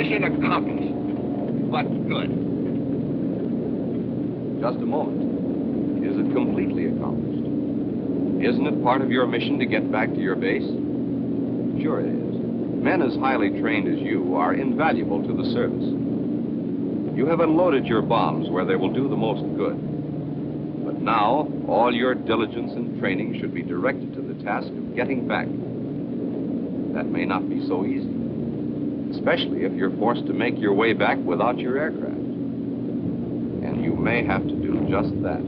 Mission accomplished. But good. Just a moment. Is it completely accomplished? Isn't it part of your mission to get back to your base? Sure it is. Men as highly trained as you are invaluable to the service. You have unloaded your bombs where they will do the most good. But now, all your diligence and training should be directed to the task of getting back. That may not be so easy, especially if you're forced to make your way back without your aircraft. And you may have to do just that.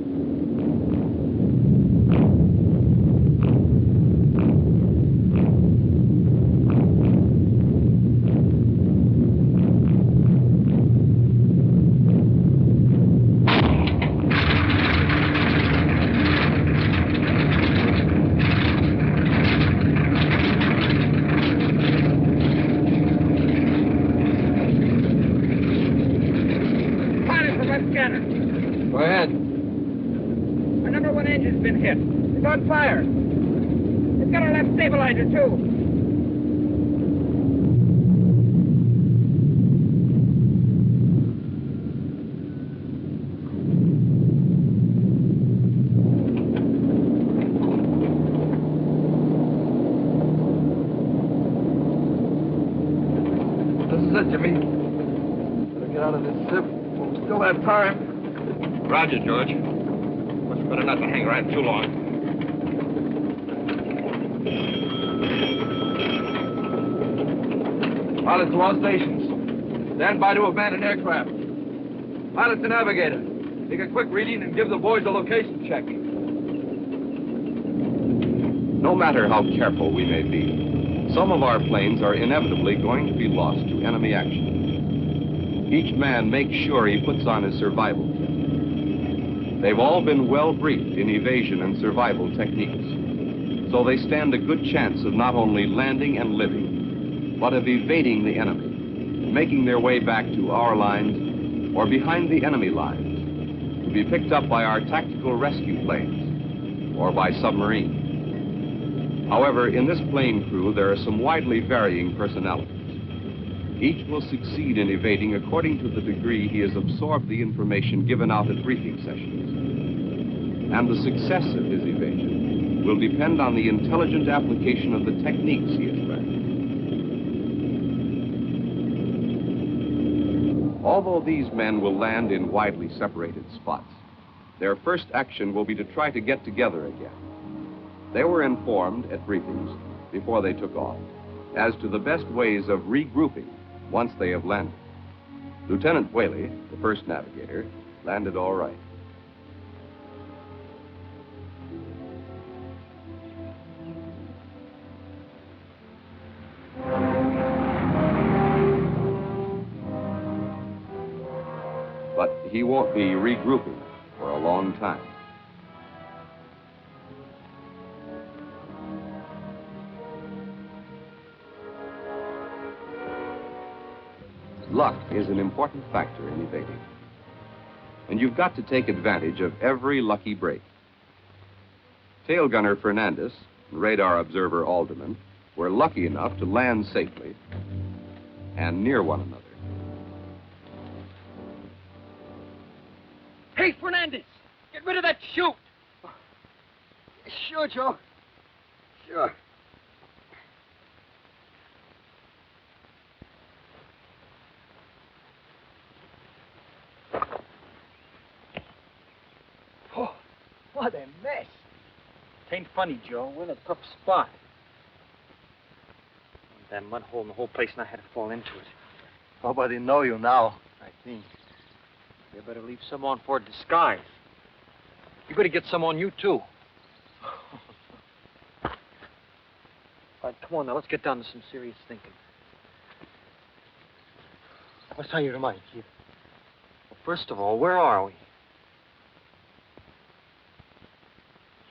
On fire. It's got our left stabilizer, too. This is it, Jimmy. Better get out of this zip. We still have time. Roger, George. Much better not to hang around too long. Pilots to all stations. Stand by to abandon aircraft. Pilot to navigator. Take a quick reading and give the boys a location check. No matter how careful we may be, some of our planes are inevitably going to be lost to enemy action. Each man makes sure he puts on his survival kit. They've all been well briefed in evasion and survival techniques, so they stand a good chance of not only landing and living, but of evading the enemy, making their way back to our lines or behind the enemy lines, to be picked up by our tactical rescue planes or by submarine. However, in this plane crew, there are some widely varying personalities. Each will succeed in evading according to the degree he has absorbed the information given out at briefing sessions. And the success of his evasion will depend on the intelligent application of the techniques he has learned. Although these men will land in widely separated spots, their first action will be to try to get together again. They were informed at briefings, before they took off, as to the best ways of regrouping once they have landed. Lieutenant Whaley, the first navigator, landed all right. But he won't be regrouping for a long time. Luck is an important factor in evading. And you've got to take advantage of every lucky break. Tail gunner Fernandez and radar observer Alderman were lucky enough to land safely and near one another. Hey, Fernandez! Get rid of that chute! Sure, Joe. Sure. Oh, what a mess. Tain't funny, Joe. We're in a tough spot. That mud hole in the whole place, and I had to fall into it. Nobody know you now, I think. You better leave some on for a disguise. You better get some on you, too. All right, come on now, let's get down to some serious thinking. What's on your mind, Chief? Well, first of all, where are we?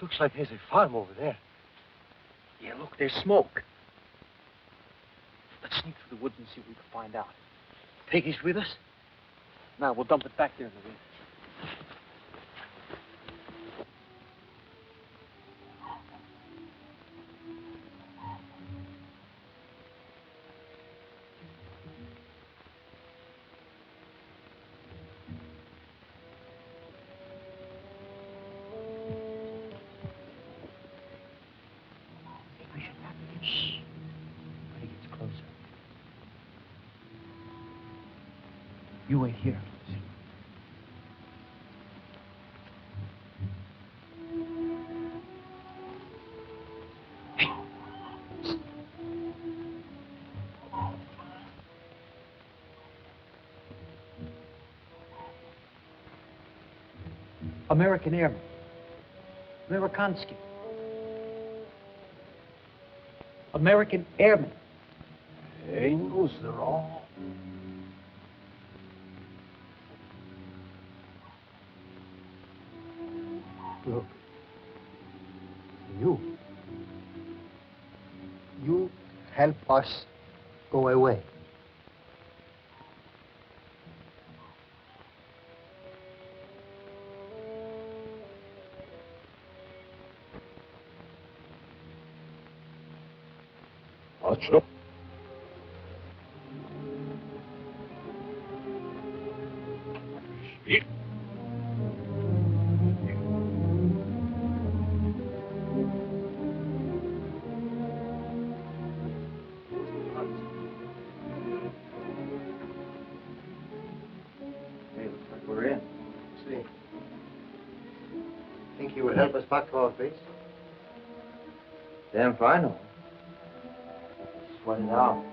Looks like there's a farm over there. Yeah, look, there's smoke. Let's sneak through the woods and see what we can find out. Peggy's with us? Now, we'll dump it back there in the woods. You wait here. American Airmen. Amerikansky. American Airmen. Angels, they're all. Look, you help us go away. Sure. Hey, looks like we're in. See. Think you would help us back to our base? Damn fine. Sweat it out.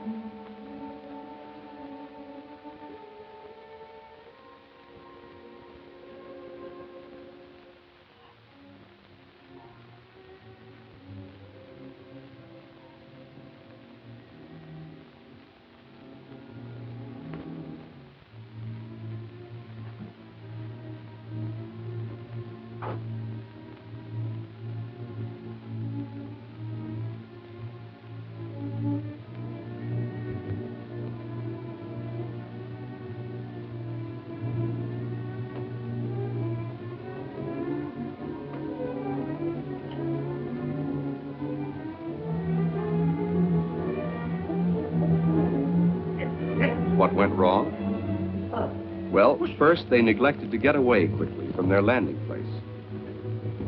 What went wrong? Well, first they neglected to get away quickly from their landing place.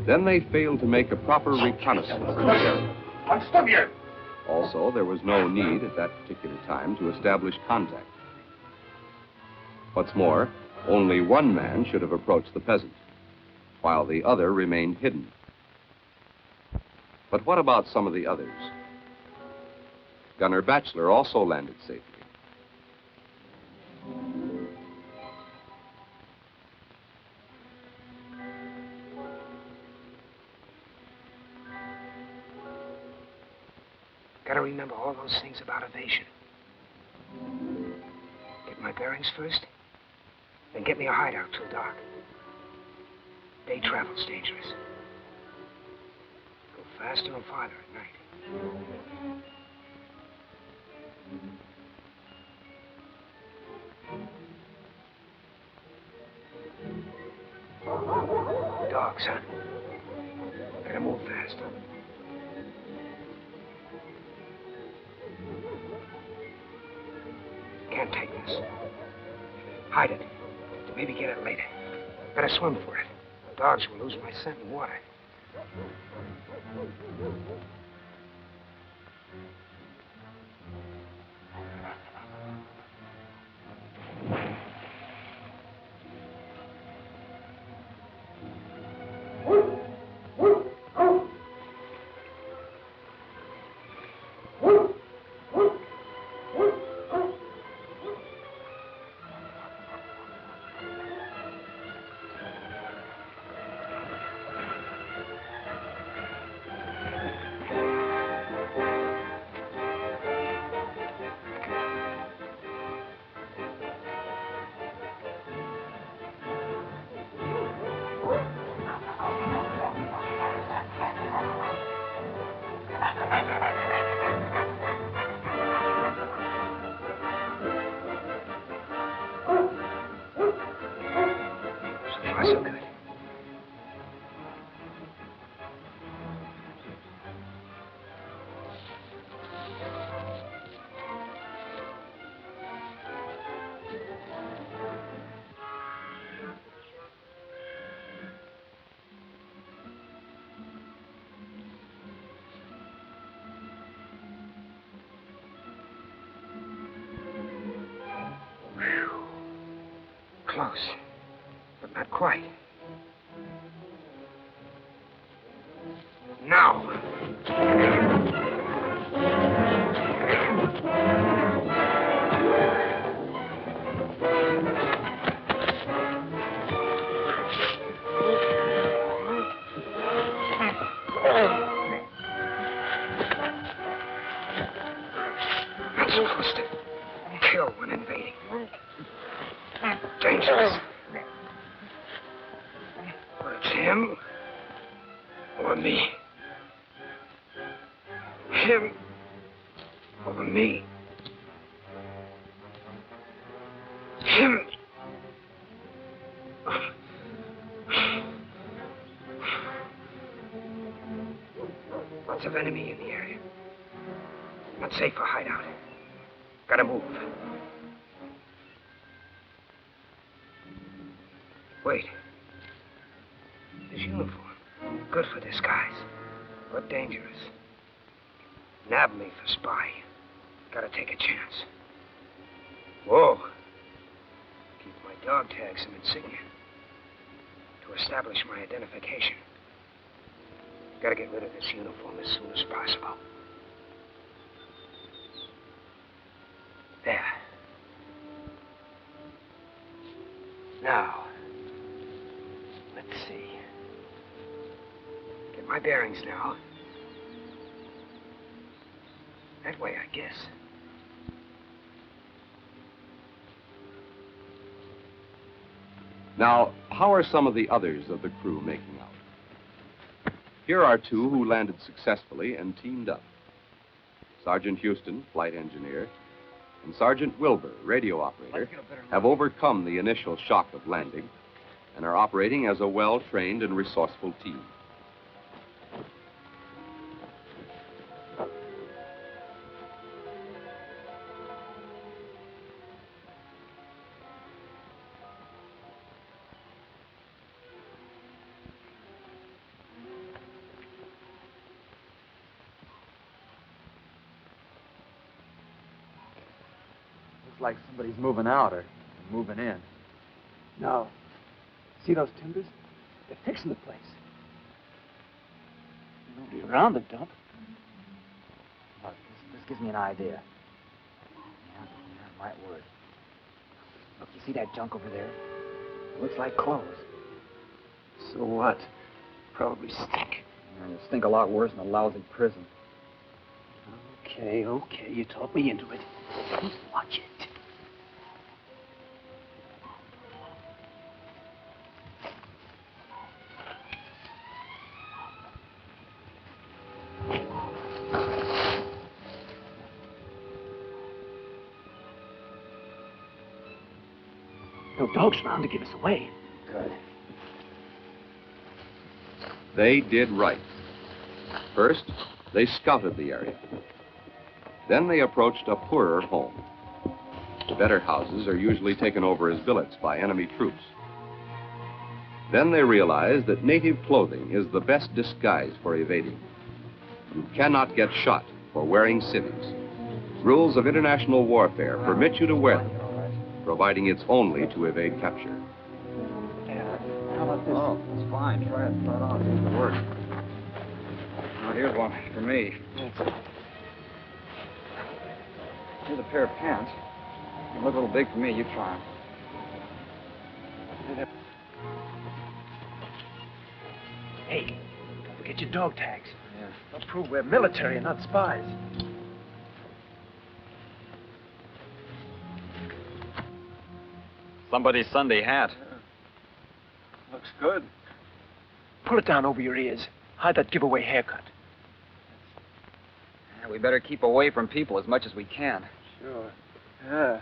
Then they failed to make a proper reconnaissance in the area. Also, there was no need at that particular time to establish contact. What's more, only one man should have approached the peasant, while the other remained hidden. But what about some of the others? Gunner Batchelor also landed safely. Gotta remember all those things about evasion. Get my bearings first, then get me a hideout till dark. Day travel's dangerous. Go faster and farther at night. Dogs, huh? Gotta move fast. Can't take this. Hide it. Maybe get it later. Better swim for it. The dogs will lose my scent in water. So good. close, but not quite. Now. Not supposed to kill when invading. Dangerous. But it's him or me. Him or me. Him. Lots of enemy in the area. Not safe for hideout. Gotta move. Wait. His uniform. Good for disguise, but dangerous. Nab me for spy. Gotta take a chance. Whoa. Keep my dog tags and insignia. To establish my identification. Gotta get rid of this uniform as soon as possible. There. Now, let's see. Get my bearings now. That way, I guess. Now, how are some of the others of the crew making out? Here are two who landed successfully and teamed up. Sergeant Houston, flight engineer, and Sergeant Wilbur, radio operator, have overcome the initial shock of landing and are operating as a well-trained and resourceful team. Like somebody's moving out or moving in. No. See those timbers? They're fixing the place. Nobody around the dump. Look, this gives me an idea. Yeah, might work. Look, you see that junk over there? It looks like clothes. So what? Probably stink. Yeah, it'll stink a lot worse than a lousy prison. Okay, you talk me into it. Watch it. No dogs around to give us away. Good. They did right. First, they scouted the area. Then they approached a poorer home. The better houses are usually taken over as billets by enemy troops. Then they realized that native clothing is the best disguise for evading. You cannot get shot for wearing civvies. Rules of international warfare permit you to wear them, providing it's only to evade capture. How about this? Oh, it's fine. Try it. Start on. It'll work. Now, here's one for me. Here's a pair of pants. They look a little big for me. You try them. Hey, don't forget your dog tags. Yeah. They'll prove we're military and not spies. Somebody's Sunday hat. Looks good. Pull it down over your ears. Hide that giveaway haircut. Yeah, we better keep away from people as much as we can. Sure. Yeah.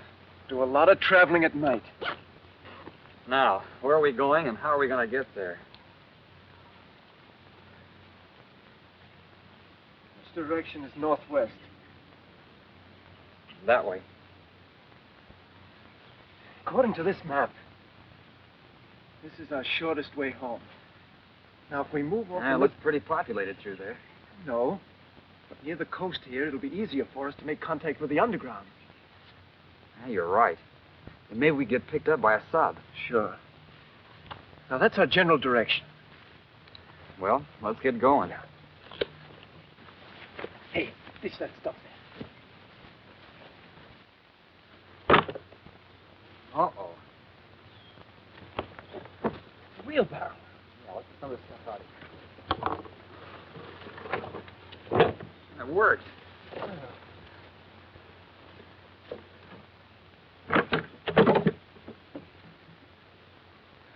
Do a lot of traveling at night. Now, where are we going and how are we going to get there? Which direction is northwest? That way. According to this map, this is our shortest way home. Now, if we move off It looks pretty populated through there. No. But near the coast here, it'll be easier for us to make contact with the underground. Yeah, you're right. And maybe we get picked up by a sub. Sure. Now, that's our general direction. Well, let's get going. Hey, dish that stuff there. Uh-oh. Wheelbarrow. Yeah, let's get some of this stuff out of here. That worked.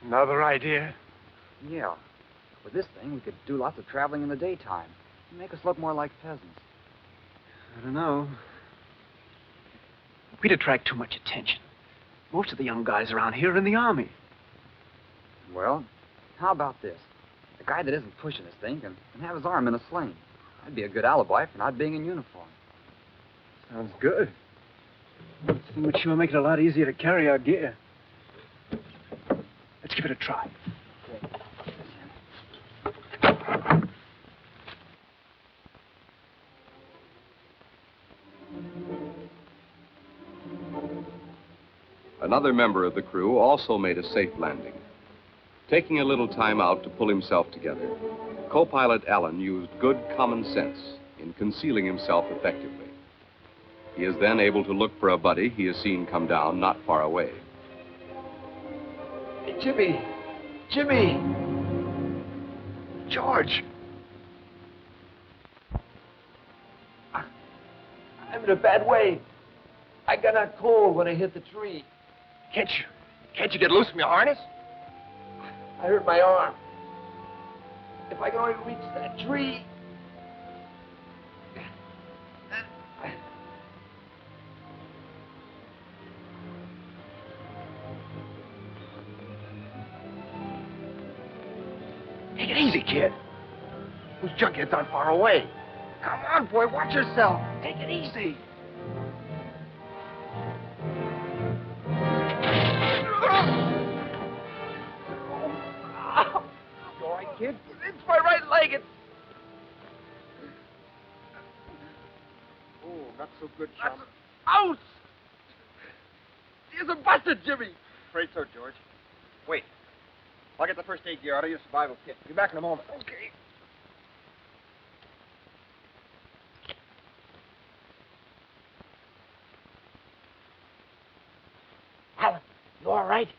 Another idea? Yeah. With this thing, we could do lots of traveling in the daytime. Make us look more like peasants. I don't know. We'd attract too much attention. Most of the young guys around here are in the army. Well, how about this? The guy that isn't pushing this thing can have his arm in a sling. That'd be a good alibi for not being in uniform. Sounds good. This thing would sure make it a lot easier to carry our gear. Let's give it a try. Another member of the crew also made a safe landing. Taking a little time out to pull himself together, co-pilot Allen used good common sense in concealing himself effectively. He is then able to look for a buddy he has seen come down not far away. Hey, Jimmy! Jimmy! George! I'm in a bad way. I got out cold when I hit the tree. Can't you get loose from your harness? I hurt my arm. If I could only reach that tree. Take it easy, kid. Those junkheads aren't far away. Come on, boy, watch yourself. Take it easy. You all right, kid? It's my right leg. It's... Oh, not so good, chum. Ouch! There's a busted, Jimmy. Afraid so, George. Wait. I'll get the first aid gear out of your survival kit. Be back in a moment. Okay. Alan, you all right?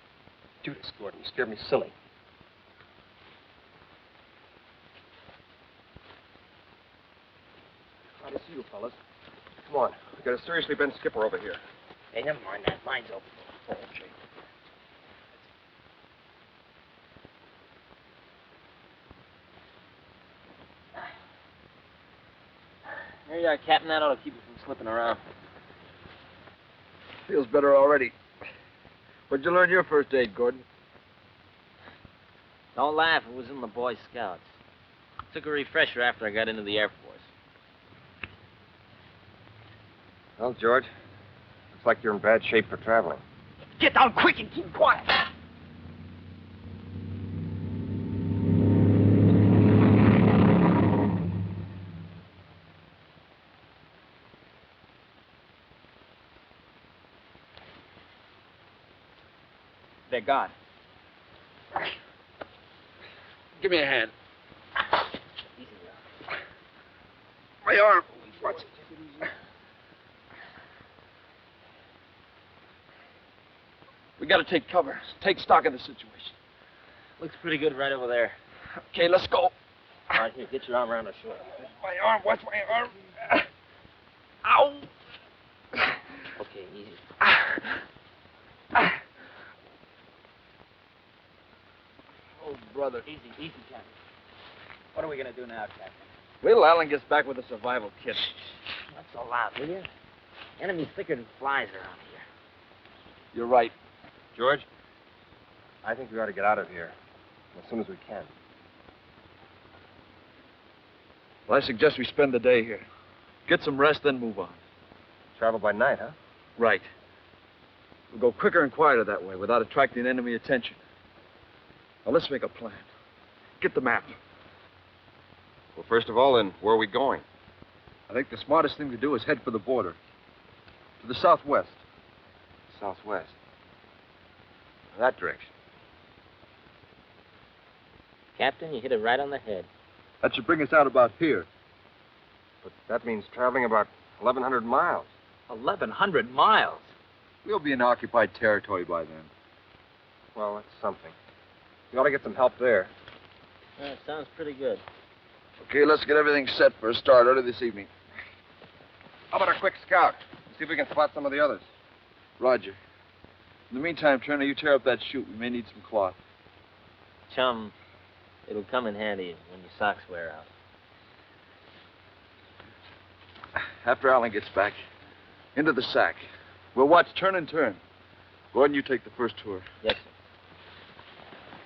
Judas, Gordon, you scared me silly. Glad to see you, fellas. Come on. We got a seriously bent skipper over here. Hey, never mind that. Mine's open. Oh, okay. Here you are, Captain. That ought to keep you from slipping around. Feels better already. Where'd you learn your first aid, Gordon? Don't laugh. It was in the Boy Scouts. Took a refresher after I got into the Air Force. Well, George, looks like you're in bad shape for traveling. Get down quick and keep quiet. They're gone. Give me a hand. Easy now. My arm. Watch it. We gotta take cover. Take stock of the situation. Looks pretty good right over there. Okay, let's go. All right, here, get your arm around the shoulder. My arm. Watch my arm. Ow. Okay, easy. Oh, brother. Easy, Captain. What are we gonna do now, Captain? Wait till Alan gets back with the survival kit. Not so loud, will you? Enemy's thicker than flies around here. You're right. George, I think we ought to get out of here as soon as we can. Well, I suggest we spend the day here. Get some rest, then move on. Travel by night, huh? Right. We'll go quicker and quieter that way without attracting enemy attention. Now, let's make a plan. Get the map. Well, first of all, then, where are we going? I think the smartest thing to do is head for the border. To the southwest. Southwest. That direction. Captain, you hit it right on the head. That should bring us out about here. But that means traveling about 1,100 miles. 1,100 miles? We'll be in occupied territory by then. Well, that's something. We ought to get some help there. That sounds pretty good. Okay, let's get everything set for a start early this evening. How about a quick scout? See if we can spot some of the others. Roger. In the meantime, Turner, you tear up that chute. We may need some cloth. Chum, it'll come in handy when your socks wear out. After Allen gets back, into the sack. We'll watch turn and turn. Gordon, you take the first tour. Yes, sir.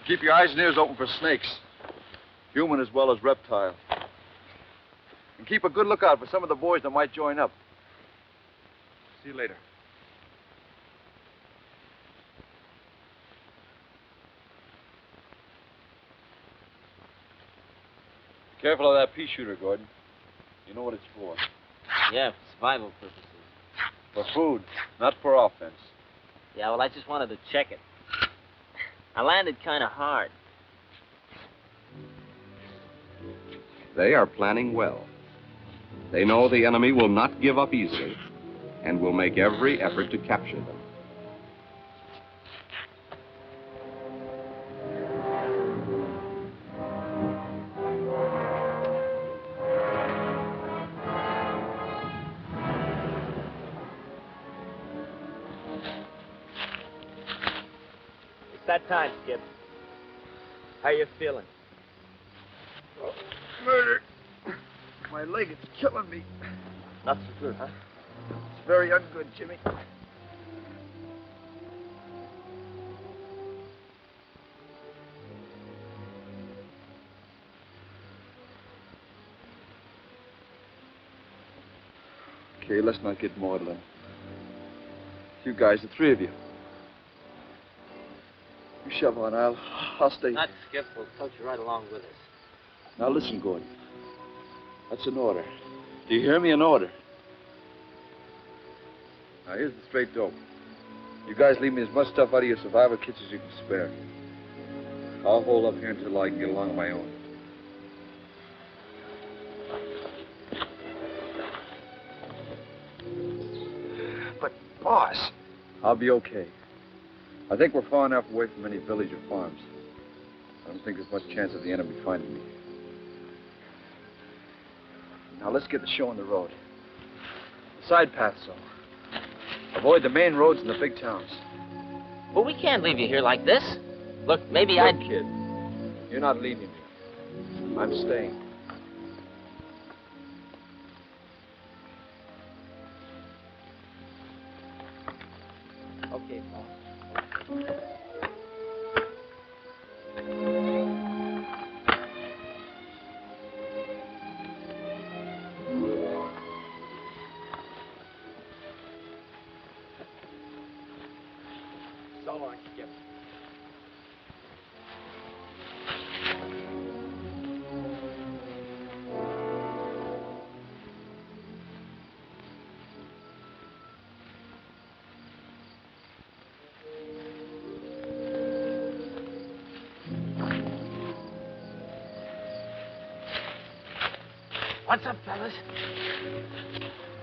Keep your eyes and ears open for snakes. Human as well as reptile. And keep a good lookout for some of the boys that might join up. See you later. Careful of that pea shooter, Gordon. You know what it's for. Yeah, for survival purposes. For food, not for offense. Yeah, well, I just wanted to check it. I landed kind of hard. They are planning well. They know the enemy will not give up easily and will make every effort to capture them. It's that time, Skip. How you feeling? Murder. My leg is killing me. Not so good, huh? It's very ungood, Jimmy. Okay, let's not get maudlin. You guys, the three of you. You shove on, I'll stay. Not Skip. We'll tote you right along with us. Now listen, Gordon. That's an order. Do you hear me? An order. Now here's the straight dope. You guys leave me as much stuff out of your survival kits as you can spare. I'll hold up here until I can get along on my own. But, boss. I'll be okay. I think we're far enough away from any village or farms. I don't think there's much chance of the enemy finding me. Now let's get the show on the road. The side paths, though. Avoid the main roads and the big towns. But we can't leave you here like this. Look, maybe Look, kid, you're not leaving me. I'm staying. Okay, boss. So long, Skip. What's up, fellas?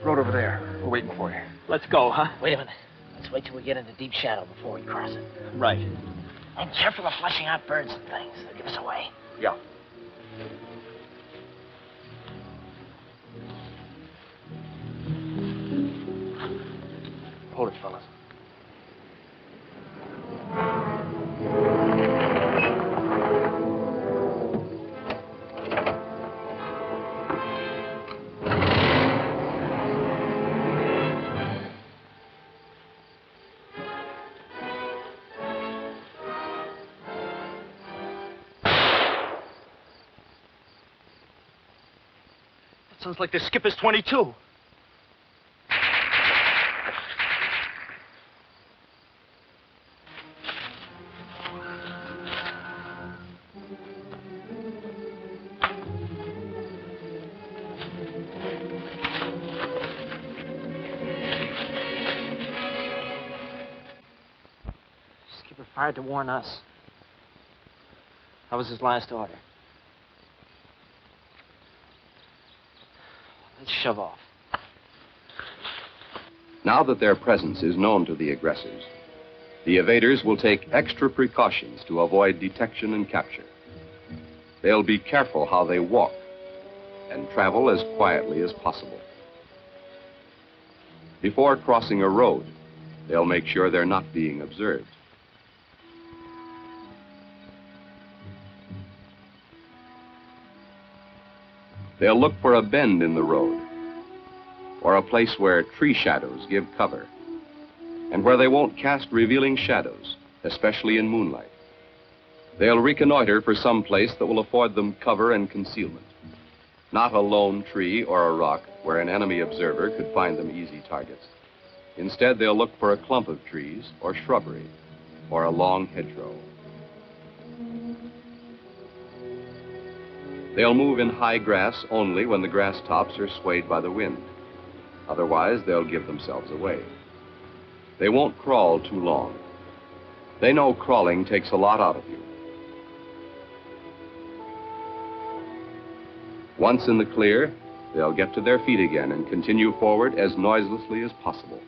Road over there. We're waiting for you. Let's go, huh? Wait a minute. Let's wait till we get into deep shadow before we cross it. Right. And careful of flushing out birds and things. They'll give us away. Yeah. Hold it, fellas. Sounds like the skipper's 22. Hired to warn us. That was his last order. Let's shove off. Now that their presence is known to the aggressors, the evaders will take extra precautions to avoid detection and capture. They'll be careful how they walk and travel as quietly as possible. Before crossing a road, they'll make sure they're not being observed. They'll look for a bend in the road, or a place where tree shadows give cover, and where they won't cast revealing shadows, especially in moonlight. They'll reconnoiter for some place that will afford them cover and concealment, not a lone tree or a rock where an enemy observer could find them easy targets. Instead, they'll look for a clump of trees or shrubbery or a long hedgerow. They'll move in high grass only when the grass tops are swayed by the wind. Otherwise, they'll give themselves away. They won't crawl too long. They know crawling takes a lot out of you. Once in the clear, they'll get to their feet again and continue forward as noiselessly as possible.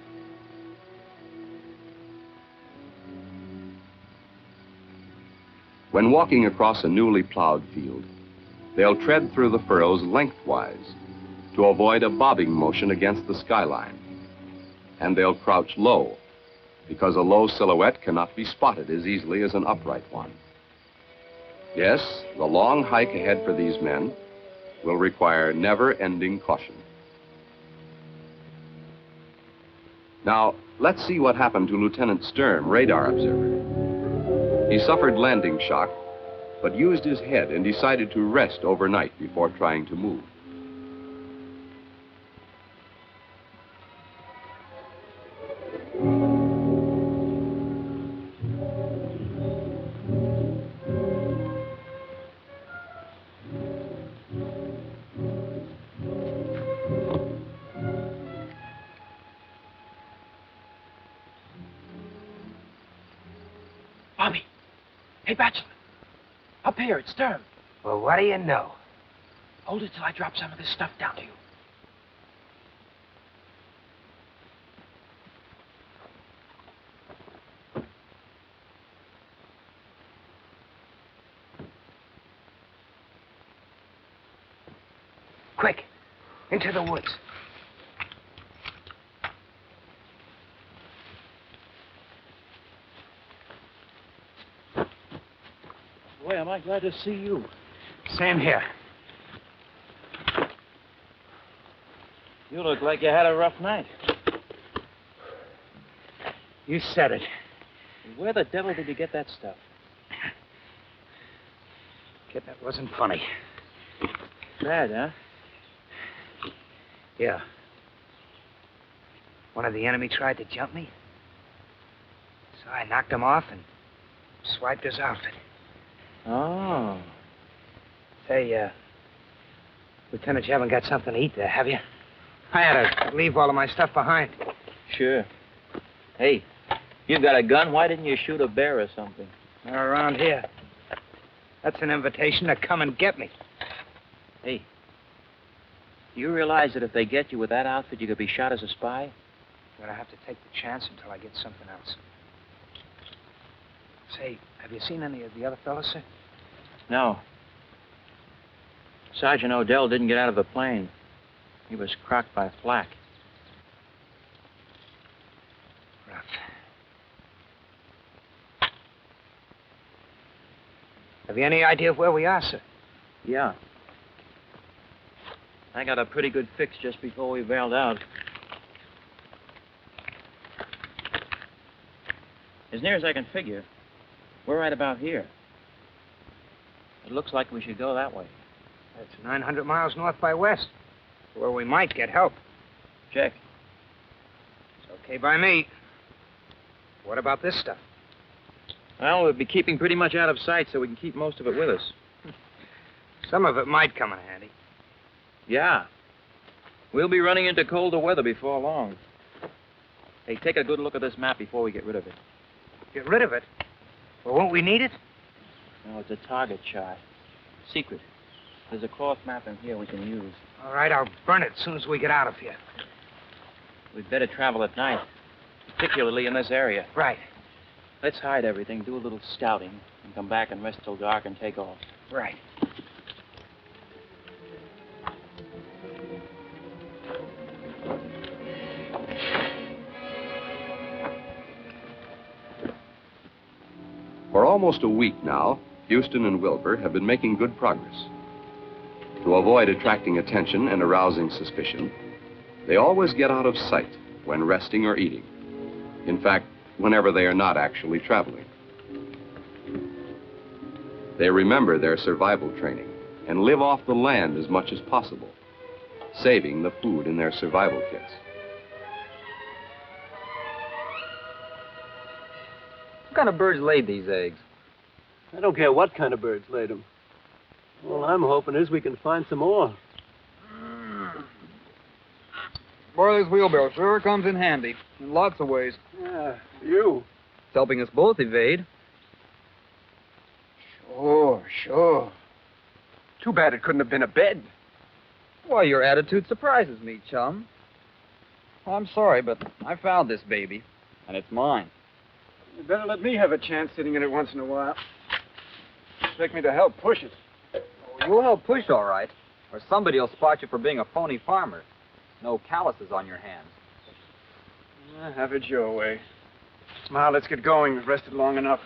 When walking across a newly plowed field, they'll tread through the furrows lengthwise to avoid a bobbing motion against the skyline. And they'll crouch low, because a low silhouette cannot be spotted as easily as an upright one. Yes, the long hike ahead for these men will require never-ending caution. Now, let's see what happened to Lieutenant Sturm, radar observer. He suffered landing shock, but used his head and decided to rest overnight before trying to move. Bobby! Hey, Bachelor! Up here, it's Sturm. Well, what do you know? Hold it till I drop some of this stuff down to you. Quick, into the woods. Boy, am I glad to see you. Same here. You look like you had a rough night. You said it. Where the devil did you get that stuff? Kid, that wasn't funny. Bad, huh? Yeah. One of the enemy tried to jump me. So I knocked him off and swiped his outfit. Oh. Say, Lieutenant, you haven't got something to eat there, have you? I had to leave all of my stuff behind. Sure. Hey, you got a gun? Why didn't you shoot a bear or something? Not around here. That's an invitation to come and get me. Hey, do you realize that if they get you with that outfit, you could be shot as a spy? I'm gonna have to take the chance until I get something else. Say, have you seen any of the other fellas, sir? No. Sergeant Odell didn't get out of the plane. He was crocked by flak. Rough. Have you any idea of where we are, sir? Yeah. I got a pretty good fix just before we bailed out. As near as I can figure, we're right about here. It looks like we should go that way. That's 900 miles north by west, where we might get help. Check. It's okay by me. What about this stuff? Well, we'll be keeping pretty much out of sight so we can keep most of it with us. Some of it might come in handy. Yeah. We'll be running into colder weather before long. Hey, take a good look at this map before we get rid of it. Get rid of it? Well, won't we need it? No, it's a target chart. Secret. There's a cloth map in here we can use. All right, I'll burn it as soon as we get out of here. We'd better travel at night, particularly in this area. Right. Let's hide everything, do a little scouting, and come back and rest till dark and take off. Right. For almost a week now, Houston and Wilbur have been making good progress. To avoid attracting attention and arousing suspicion, they always get out of sight when resting or eating. In fact, whenever they are not actually traveling. They remember their survival training and live off the land as much as possible, saving the food in their survival kits. What kind of birds laid these eggs? I don't care what kind of birds laid them. All I'm hoping is we can find some more. Boy, this wheelbarrow sure comes in handy in lots of ways. Yeah, you. It's helping us both evade. Sure. Too bad it couldn't have been a bed. Why, your attitude surprises me, chum. Well, I'm sorry, but I found this baby, and it's mine. You better let me have a chance sitting in it once in a while. Expect me to help push it. Oh, you'll help push, all right, or somebody will spot you for being a phony farmer. No calluses on your hands. Have it your way. Now, let's get going. We've rested long enough.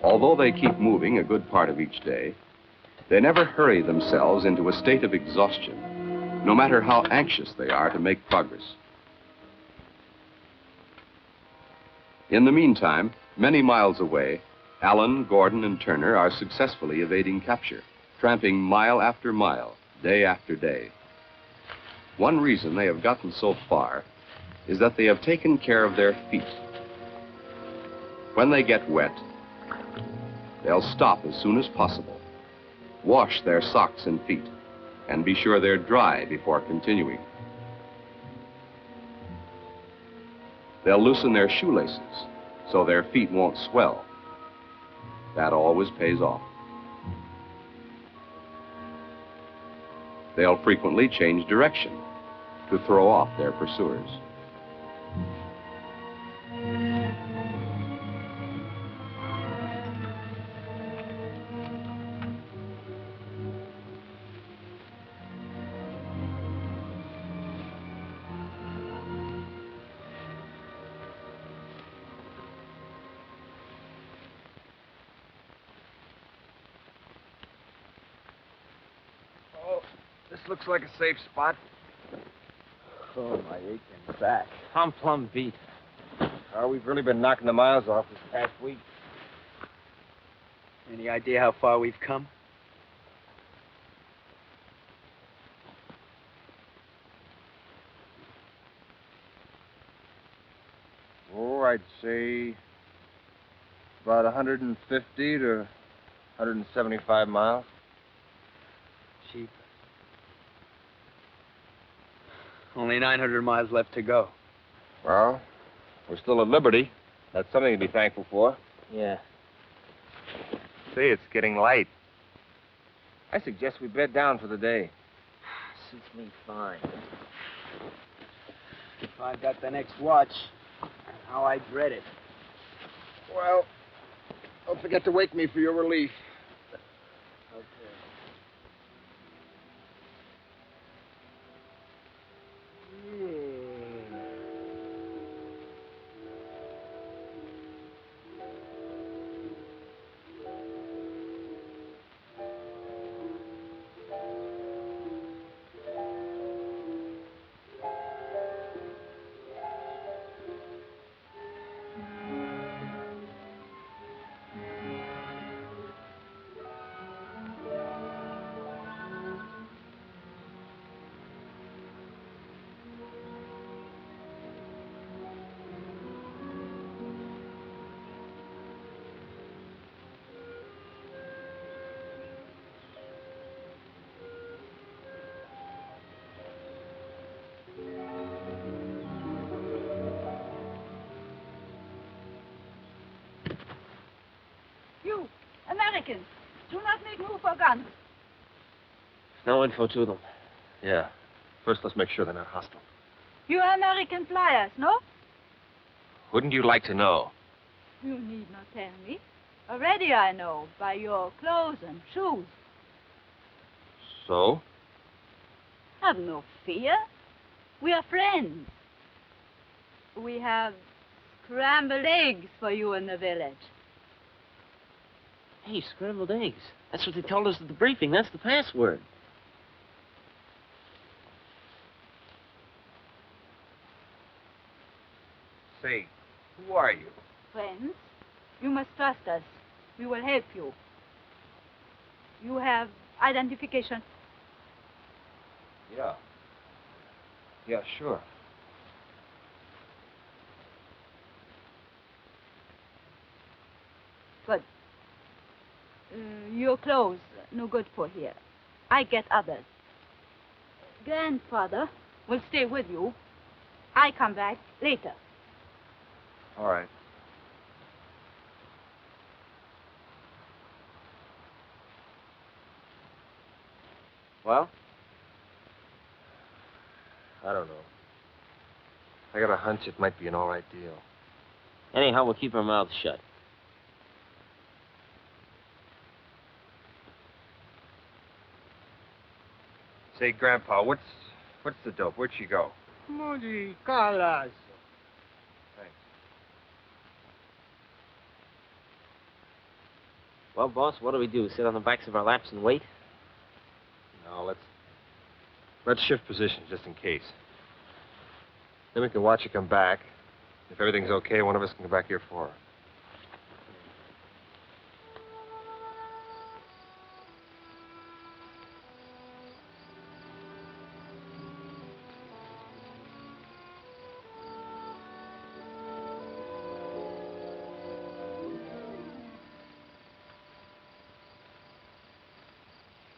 Although they keep moving a good part of each day, they never hurry themselves into a state of exhaustion, no matter how anxious they are to make progress. In the meantime, many miles away, Allen, Gordon, and Turner are successfully evading capture, tramping mile after mile, day after day. One reason they have gotten so far is that they have taken care of their feet. When they get wet, they'll stop as soon as possible, wash their socks and feet, and be sure they're dry before continuing. They'll loosen their shoelaces so their feet won't swell. That always pays off. They'll frequently change direction to throw off their pursuers. This looks like a safe spot. Oh, my aching back. I'm plumb beat. We've really been knocking the miles off this past week. Any idea how far we've come? Oh, I'd say about 150 to 175 miles. Cheap. Only 900 miles left to go. Well, we're still at liberty. That's something to be thankful for. Yeah. See, it's getting light. I suggest we bed down for the day. Suits me fine. If I got the next watch, how I dread it. Well, don't forget to wake me for your relief. Okay. Americans. Do not make move for guns. No info to them. Yeah. First, let's make sure they're not hostile. You are American flyers, no? Wouldn't you like to know? You need not tell me. Already I know, by your clothes and shoes. So? Have no fear. We are friends. We have scrambled eggs for you in the village. Hey, scrambled eggs. That's what they told us at the briefing. That's the password. Say, who are you? Friends, you must trust us. We will help you. You have identification. Yeah. Yeah, sure. Good. Your clothes, no good for here. I get others. Grandfather will stay with you. I come back later. All right. Well? I don't know. I got a hunch it might be an all right deal. Anyhow, we'll keep our mouths shut. Say, Grandpa, what's the dope? Where'd she go? Moody Carlos. Thanks. Well, boss, what do we do? Sit on the backs of our laps and wait? No, let's shift positions just in case. Then we can watch her come back. If everything's okay, one of us can go back here for her.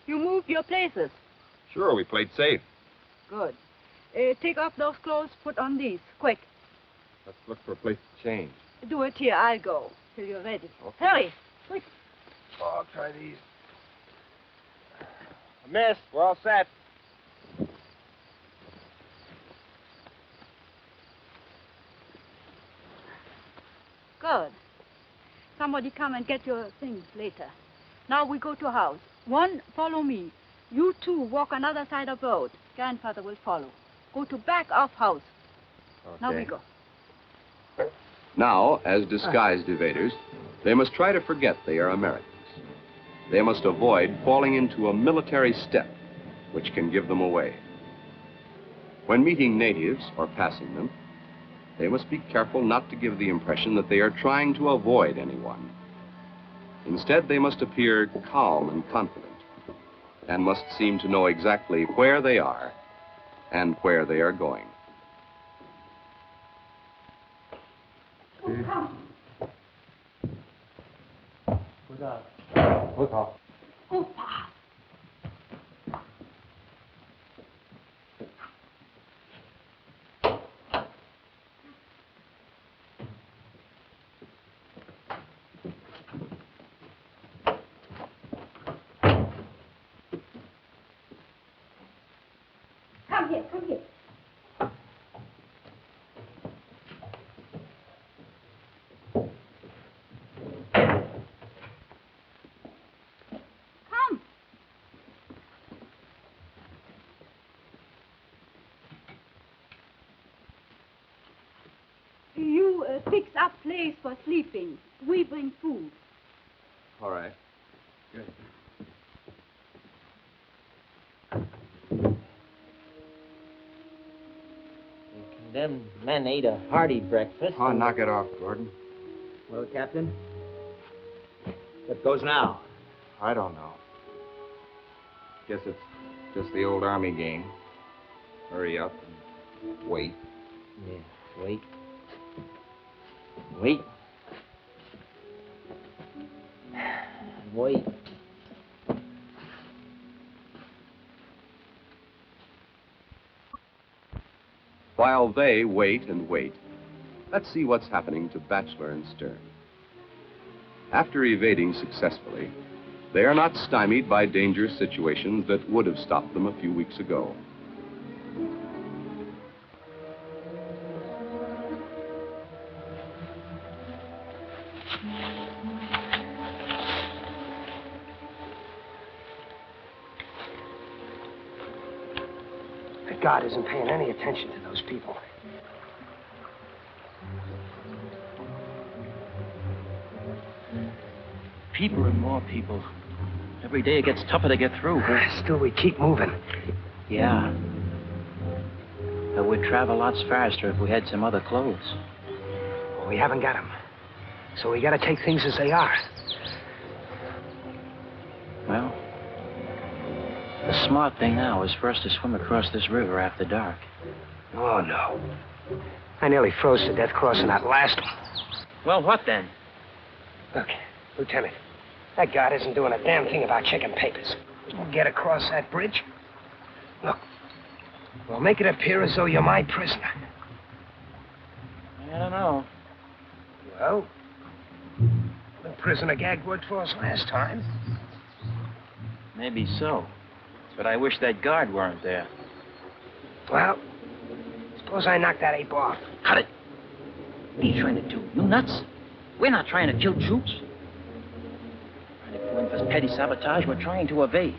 You move your places. Sure, we played safe. Good. Take off those clothes, put on these, quick. Let's look for a place to change. Do it here, I'll go, till you're ready. Okay. Hurry, quick. Oh, I'll try these. Miss, we're all set. Good. Somebody come and get your things later. Now we go to house. One, follow me. You two walk on other side of road. Grandfather will follow. Go to back of house. Okay. Now we go. Now, as disguised evaders, they must try to forget they are Americans. They must avoid falling into a military step, which can give them away. When meeting natives or passing them, they must be careful not to give the impression that they are trying to avoid anyone. Instead, they must appear calm and confident, and must seem to know exactly where they are and where they are going. Come here, come here. Come. You fix up place for sleeping. We bring food. All right. Good. Them men ate a hearty breakfast. Oh, knock it off, Gordon. Well, Captain, what goes now? I don't know. Guess it's just the old Army game. Hurry up and wait. Yeah, wait. Wait. Wait. While they wait and wait, let's see what's happening to Batchelor and Stern. After evading successfully, They are not stymied by dangerous situations that would have stopped them a few weeks ago. That guard isn't paying any attention to those people. People and more people. Every day it gets tougher to get through. Still, we keep moving. Yeah. But we'd travel lots faster if we had some other clothes. Well, we haven't got them. So we gotta take things as they are. Well, the smart thing now is for us to swim across this river after dark. Oh, no. I nearly froze to death crossing that last one. Well, what then? Look, Lieutenant, that guard isn't doing a damn thing about checking papers. We'll get across that bridge. Look, we'll make it appear as though you're my prisoner. I don't know. Well, the prisoner gag worked for us last time. Maybe so. But I wish that guard weren't there. Well, suppose I knock that ape off. Cut it! What are you trying to do? You nuts? We're not trying to kill troops. If we're in for petty sabotage, we're trying to evade.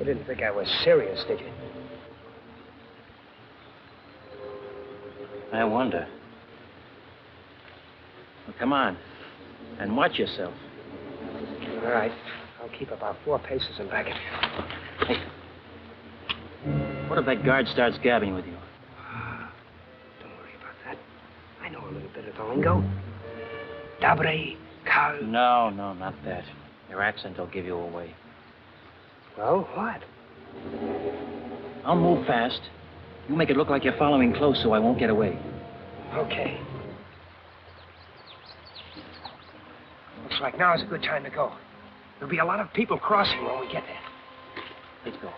You didn't think I was serious, did you? I wonder. Well, come on. And watch yourself. All right. I'll keep about 4 paces and back it. Hey. What if that guard starts gabbing with you? Don't worry about that. I know a little bit of the lingo. Dobre, Carl. No, not that. Your accent will give you away. Well, what? I'll move fast. You make it look like you're following close so I won't get away. Okay. Looks like now is a good time to go. There'll be a lot of people crossing when we get there. Let's go.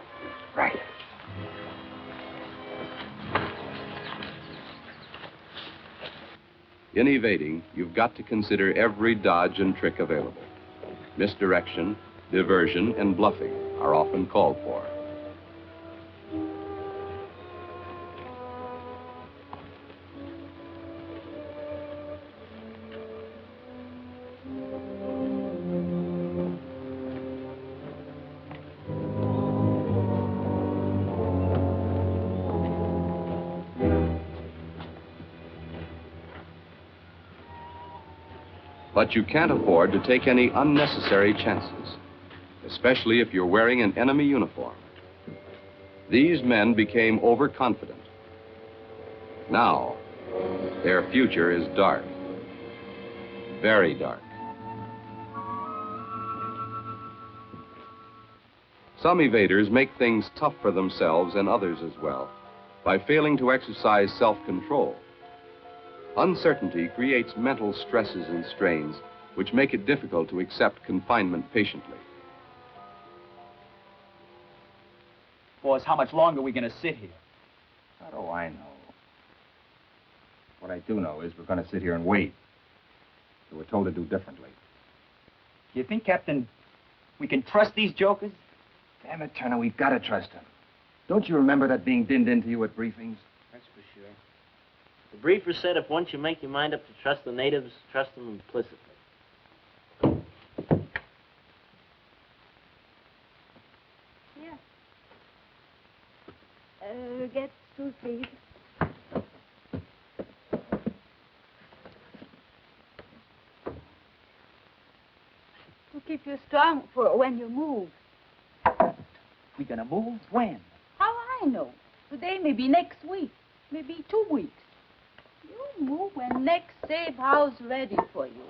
Right. In evading, you've got to consider every dodge and trick available. Misdirection, diversion, and bluffing are often called for. But you can't afford to take any unnecessary chances, especially if you're wearing an enemy uniform. These men became overconfident. Now, their future is dark, very dark. Some evaders make things tough for themselves and others as well by failing to exercise self-control. Uncertainty creates mental stresses and strains which make it difficult to accept confinement patiently. Boss, how much longer are we going to sit here? How do I know? What I do know is we're going to sit here and wait. So we're told to do differently. You think, Captain, we can trust these jokers? Damn it, Turner, we've got to trust them. Don't you remember that being dinned into you at briefings? That's for sure. The briefer said if once you make your mind up to trust the natives, trust them implicitly. Yeah. Get 2, please. To keep you strong for when you move. We gonna move? When? How I know? Today, maybe next week, maybe 2 weeks. You move when next safe house ready for you.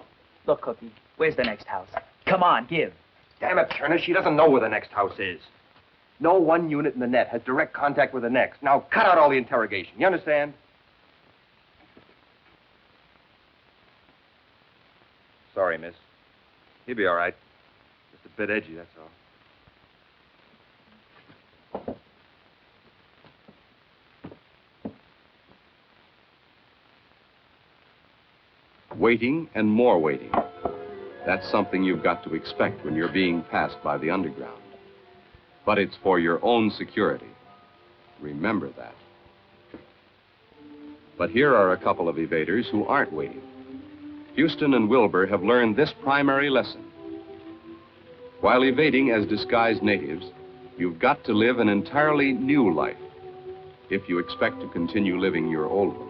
Look, Cookie, where's the next house? Come on, give. Damn it, Turner, she doesn't know where the next house is. No one unit in the net has direct contact with the next. Now, cut out all the interrogation. You understand? Sorry, miss. He'll be all right. Just a bit edgy, that's all. Waiting and more waiting. That's something you've got to expect when you're being passed by the underground. But it's for your own security. Remember that. But here are a couple of evaders who aren't waiting. Houston and Wilbur have learned this primary lesson. While evading as disguised natives, you've got to live an entirely new life if you expect to continue living your old one.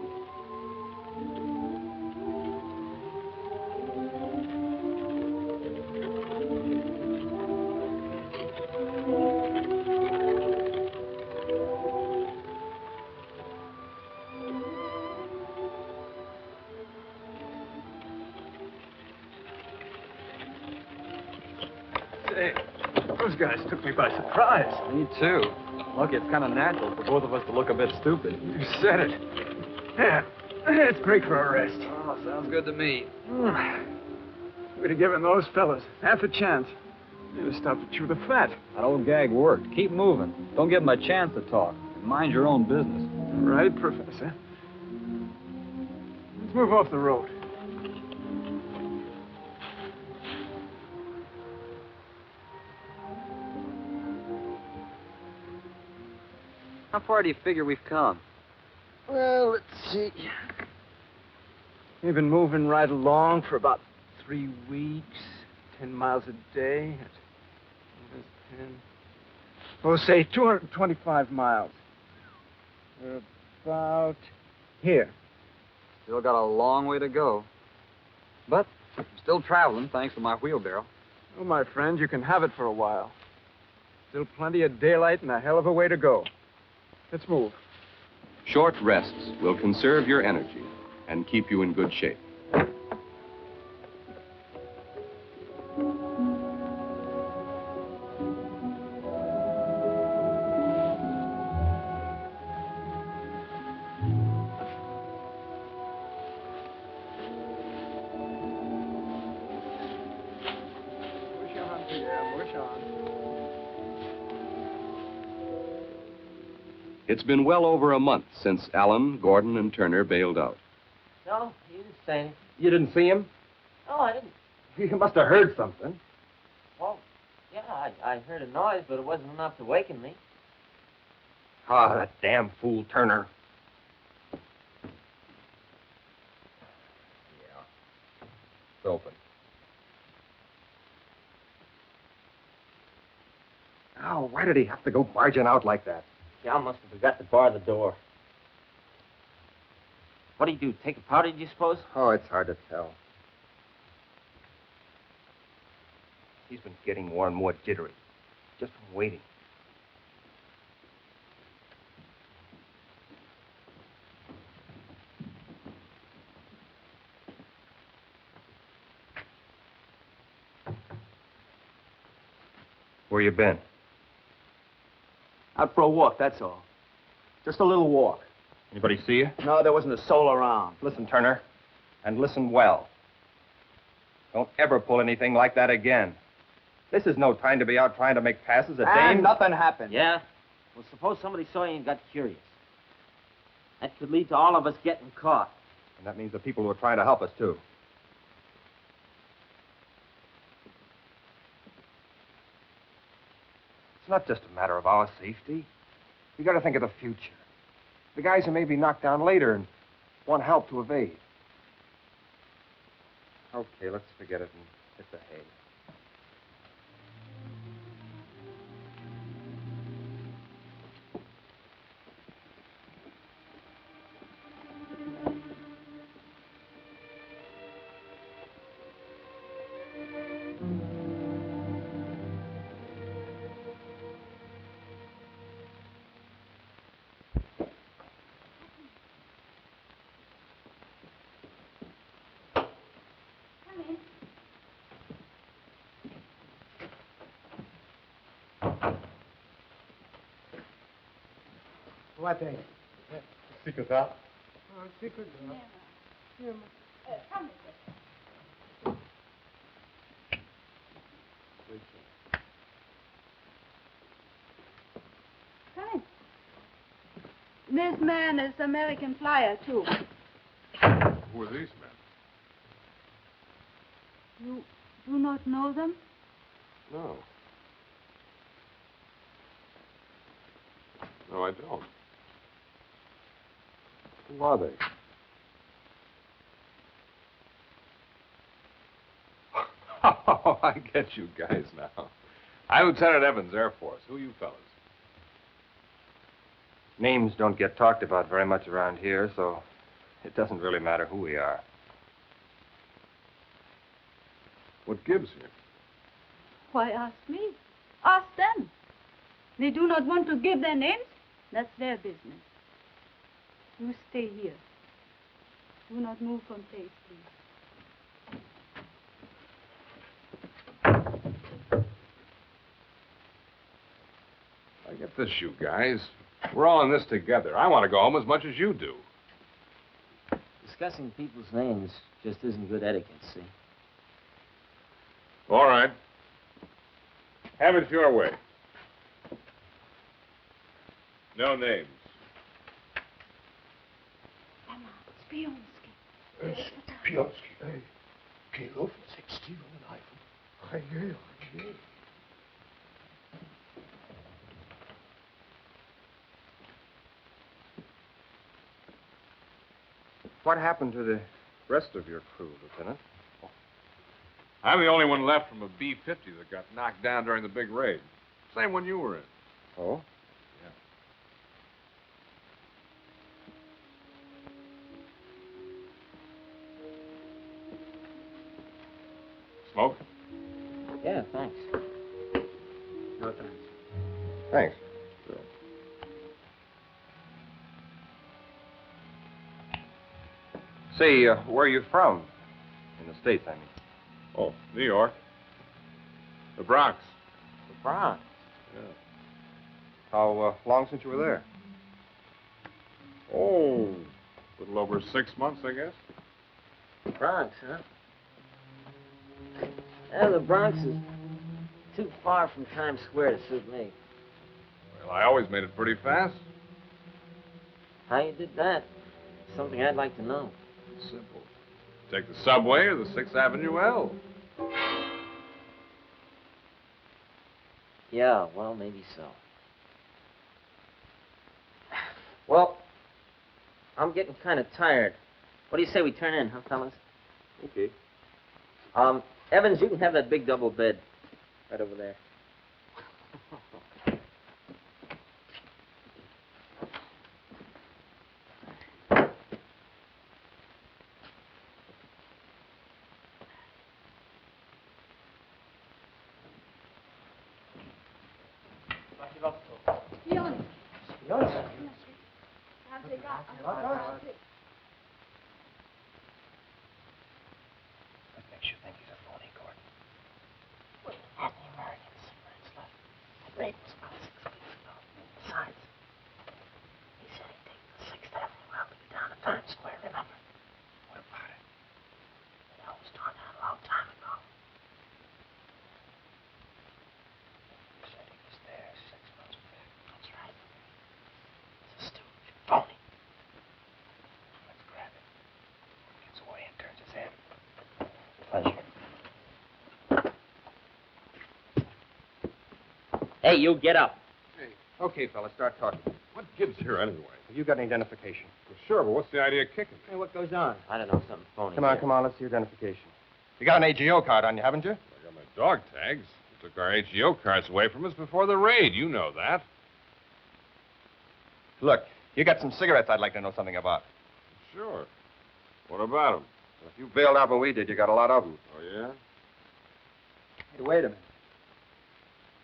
Say, those guys took me by surprise. Me too. Lucky it's kind of natural for both of us to look a bit stupid. You said it. Yeah, it's break for a rest. Oh, sounds good to me. We'd have given those fellas half a chance. They'd have stopped to chew the fat. That old gag worked. Keep moving. Don't give them a chance to talk. And mind your own business. Right, Professor. Let's move off the road. How far do you figure we've come? Well, let's see. We've been moving right along for about 3 weeks, 10 miles a day. That's 10. We'll say 225 miles. We're about here. Still got a long way to go. But I'm still traveling, thanks to my wheelbarrow. Oh, my friend, you can have it for a while. Still plenty of daylight and a hell of a way to go. Let's move. Short rests will conserve your energy and keep you in good shape. Push on, Pierre, push on. It's been well over a month since Allen, Gordon, and Turner bailed out. No, he didn't say anything. You didn't see him? No, I didn't. You must have heard something. Well, yeah, I heard a noise, but it wasn't enough to waken me. Ah, that damn fool Turner. Yeah. It's open. Oh, why did he have to go barging out like that? Gal must have forgot to bar the door. What do you do? Take a powder, do you suppose? Oh, it's hard to tell. He's been getting more and more jittery, just from waiting. Where you been? Out for a walk, that's all. Just a little walk. Anybody see you? No, there wasn't a soul around. Listen, Turner, and listen well. Don't ever pull anything like that again. This is no time to be out trying to make passes at And dames. nothing happened. Yeah? Well, suppose somebody saw you and got curious. That could lead to all of us getting caught. And that means the people who are trying to help us, too. It's not just a matter of our safety. We got to think of the future. The guys who may be knocked down later and want help to evade. Okay, let's forget it and hit the hay. What is? Secret's out. Oh, secret. Come. Come in. This man is American flyer, too. Who are these men? You Do not know them? No. No, I don't. Who are they? Oh, I get you guys now. I'm Lieutenant Evans, Air Force. Who are you fellas? Names don't get talked about very much around here, so it doesn't really matter who we are. What gives here? Why ask me? Ask them. They do not want to give their names. That's their business. You stay here. Do not move from place, please. I get this, you guys. We're all in this together. I want to go home as much as you do. Discussing people's names just isn't good etiquette, see? All right. Have it your way. No names. Espionage. Geloof 16 iPhone. What happened to the rest of your crew, Lieutenant? I'm the only one left from a B-50 that got knocked down during the big raid. Same one you were in. Oh? Yeah. Smoke? Yeah, thanks. No, thanks. Thanks. Sure. Say, where are you from? In the States, I mean. Oh, New York. The Bronx. The Bronx? Yeah. How long since you were there? Oh, a little over 6 months, I guess. Bronx, huh? Yeah, the Bronx is too far from Times Square to suit me. Well, I always made it pretty fast. How you did that? Something I'd like to know. Simple. Take the subway or the 6th Avenue L. Yeah, well, maybe so. Well, I'm getting kind of tired. What do you say we turn in, huh, fellas? Okay. Evans, you can have that big double bed right over there. Hey, you get up. Hey. Okay, fella, start talking. What gives here anyway? Have you got any identification? Well, sure, but what's the idea of kicking me? Hey, what goes on? I don't know, something phony. Come on, here. come on, let's see your identification. You got an AGO card on you, haven't you? I got my dog tags. They took our AGO cards away from us before the raid. You know that. Look, you got some cigarettes I'd like to know something about. Sure. What about them? If you bailed out when we did, you got a lot of them. Oh, yeah? Hey, wait a minute.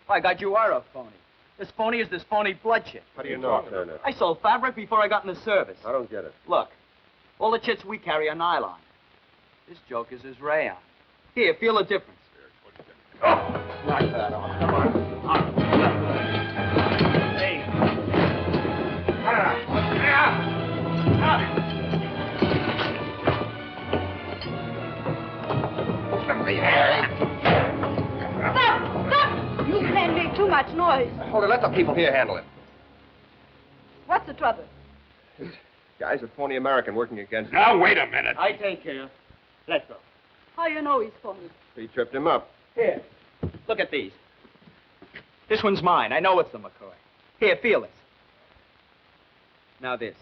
By God, you are a phony. As phony as this phony blood chit. How do you know, Turner? I sold fabric before I got in the service. I don't get it. Look, all the chits we carry are nylon. This joker's is rayon. Here, feel the difference. Oh, knock that off. Come on. Hey. Stop! You men make too much noise. Hold it, let the people here handle it. What's the trouble? This guy's a phony American working against us. Now, wait a minute. I take care. Let's go. How you know he's for me? He tripped him up. Here, look at these. This one's mine. I know it's the McCoy. Here, feel this. Now this.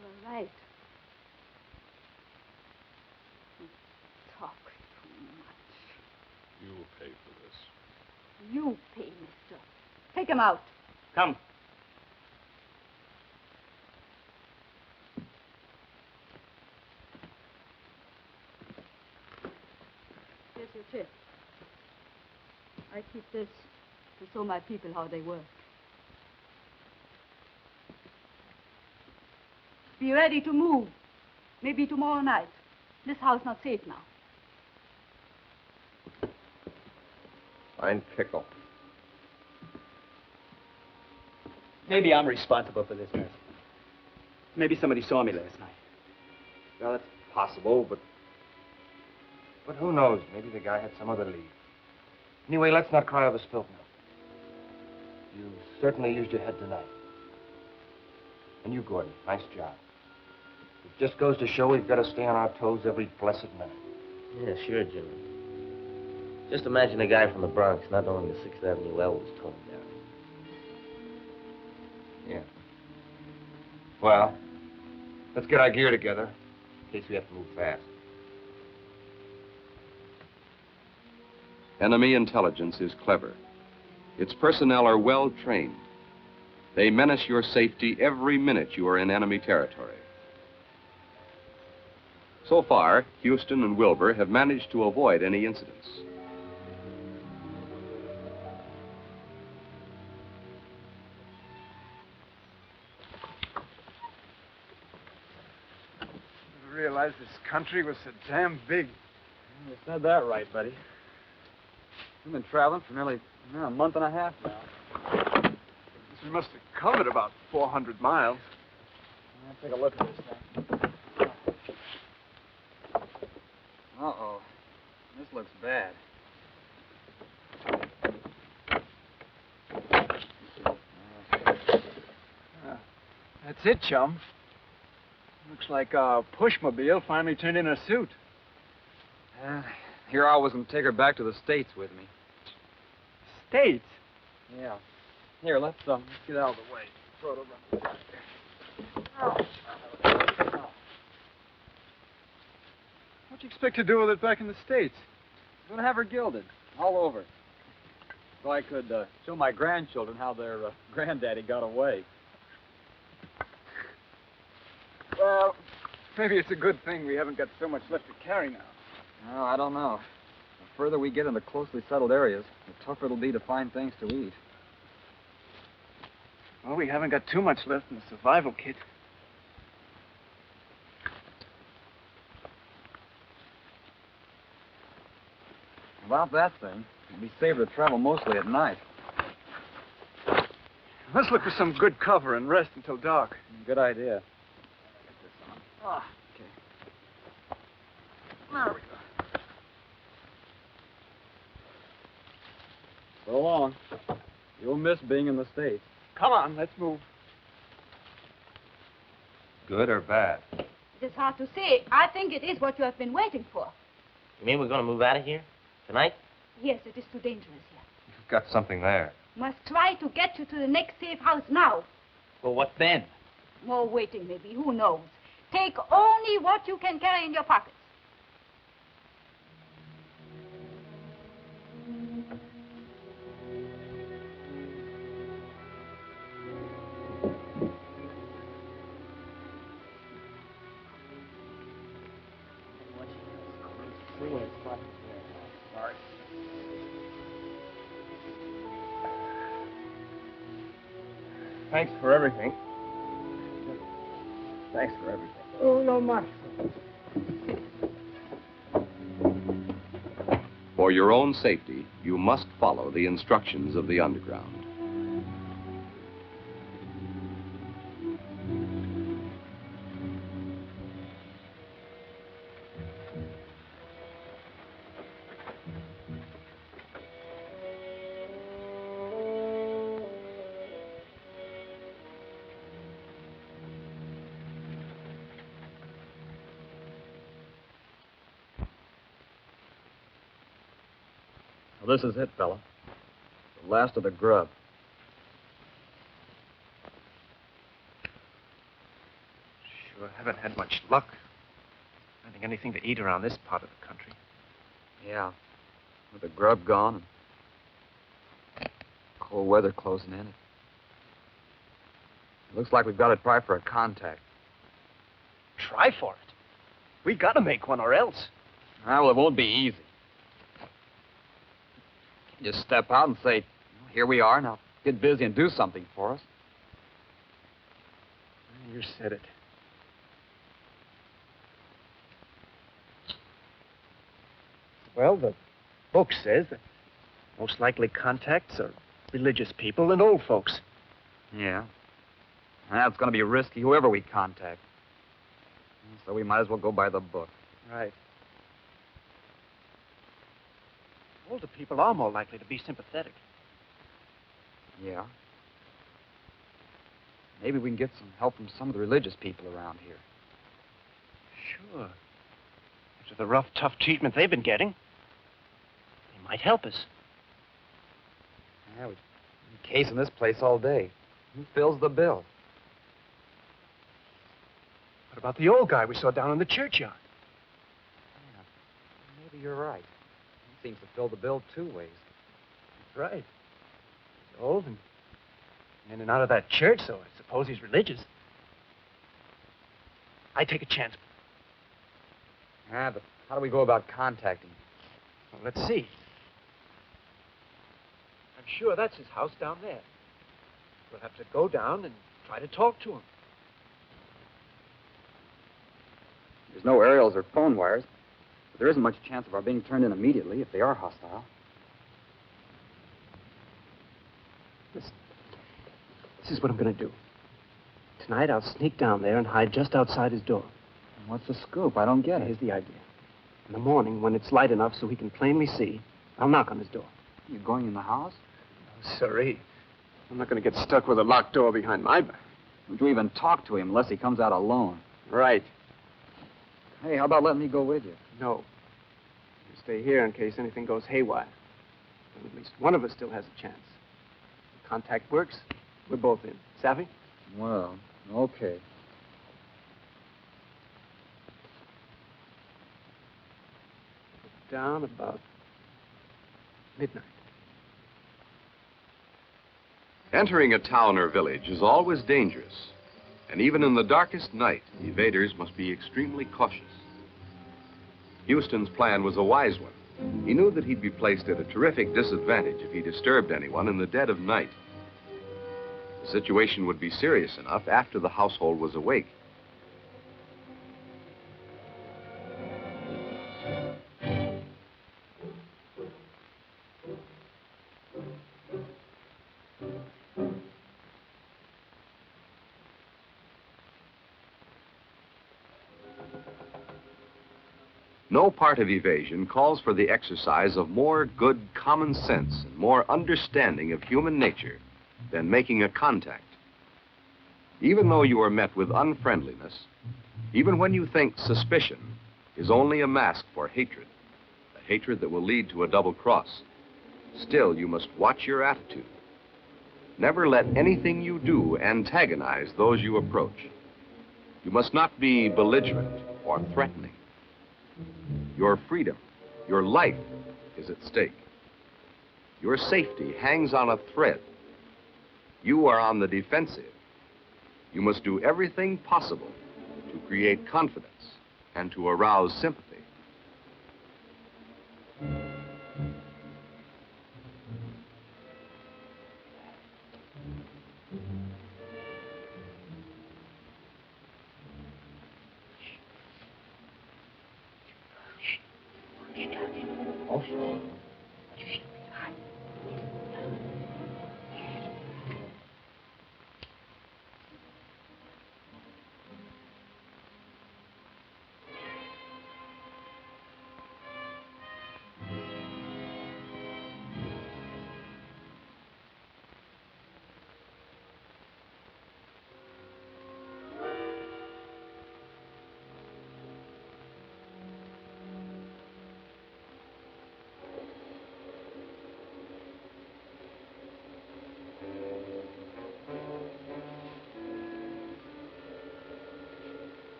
You're right. You talk too much. You will pay for this. You pay, mister. Take him out. Come. Here's your tip. I keep this to show my people how they work. Be ready to move. Maybe tomorrow night. This house not safe now. Fine pickle. Maybe I'm responsible for this mess. Maybe somebody saw me last night. Well, it's possible, but who knows? Maybe the guy had some other lead. Anyway, let's not cry over spilt milk. You certainly used your head tonight. And you, Gordon, nice job. It just goes to show we've got to stay on our toes every blessed minute. Yeah, sure, Jimmy. Just imagine a guy from the Bronx not knowing the 6th Avenue L was toned down. Yeah. Well, let's get our gear together in case we have to move fast. Enemy intelligence is clever. Its personnel are well trained. They menace your safety every minute you are in enemy territory. So far, Houston and Wilbur have managed to avoid any incidents. I realized this country was so damn big. You said that right, buddy. We've been traveling for nearly a month and a half now. We must have covered about 400 miles. Take a look at this thing. Uh-oh. This looks bad. That's it, chum. Looks like our pushmobile finally turned in a suit. Here I was going to take her back to the States with me. States? Yeah. Here, let's get out of the way. Throw it over on the side there. What do you expect to do with it back in the States? I'm going to have her gilded, all over. So I could show my grandchildren how their granddaddy got away. Well, maybe it's a good thing we haven't got so much left to carry now. No, I don't know. The further we get into closely settled areas, the tougher it'll be to find things to eat. Well, we haven't got too much left in the survival kit. About that thing, it'd be safer to travel mostly at night. Let's look for some good cover and rest until dark. Good idea. Ah, okay. There we go. So long. You'll miss being in the States. Come on, let's move. Good or bad? It is hard to say. I think it is what you have been waiting for. You mean we're going to move out of here? Tonight? Yes, it is too dangerous here. You've got something there. Must try to get you to the next safe house now. Well, what then? More waiting, maybe. Who knows? Take only what you can carry in your pockets. Thanks for everything. Thanks for everything. Oh, no más. For your own safety, you must follow the instructions of the underground. Well, this is it, fella. The last of the grub. Sure haven't had much luck finding anything to eat around this part of the country. Yeah. With the grub gone and cold weather closing in, it looks like we've got to try for a contact. Try for it. We gotta make one or else. Ah, well, it won't be easy. Just step out and say, here we are, now get busy and do something for us. You said it. Well, the book says that most likely contacts are religious people and old folks. Yeah. That's going to be risky, whoever we contact. So we might as well go by the book. Right. Older people are more likely to be sympathetic. Yeah. Maybe we can get some help from some of the religious people around here. Sure. After the rough, tough treatment they've been getting, they might help us. Yeah, we've been casing this place all day. Who fills the bill? What about the old guy we saw down in the churchyard? Yeah, maybe you're right. He seems to fill the bill two ways. That's right. He's old and in and out of that church, so I suppose he's religious. I take a chance. Ah, but how do we go about contacting him? Well, let's see. I'm sure that's his house down there. We'll have to go down and try to talk to him. There's no aerials or phone wires, but there isn't much chance of our being turned in immediately if they are hostile. This is what I'm going to do. Tonight, I'll sneak down there and hide just outside his door. What's the scoop? I don't get it. Here's the idea. In the morning, when it's light enough so he can plainly see, I'll knock on his door. You going in the house? Oh, sorry. I'm not going to get stuck with a locked door behind my back. Would you even talk to him unless he comes out alone? Right. Hey, how about letting me go with you? No. You stay here in case anything goes haywire. Then at least one of us still has a chance. If contact works, we're both in. Savvy? Well, okay. Down about midnight. Entering a town or village is always dangerous, and even in the darkest night, evaders must be extremely cautious. Houston's plan was a wise one. He knew that he'd be placed at a terrific disadvantage if he disturbed anyone in the dead of night. The situation would be serious enough after the household was awake. No part of evasion calls for the exercise of more good common sense and more understanding of human nature than making a contact. Even though you are met with unfriendliness, even when you think suspicion is only a mask for hatred, a hatred that will lead to a double cross, still you must watch your attitude. Never let anything you do antagonize those you approach. You must not be belligerent or threatening. Your freedom, your life is at stake. Your safety hangs on a thread. You are on the defensive. You must do everything possible to create confidence and to arouse sympathy.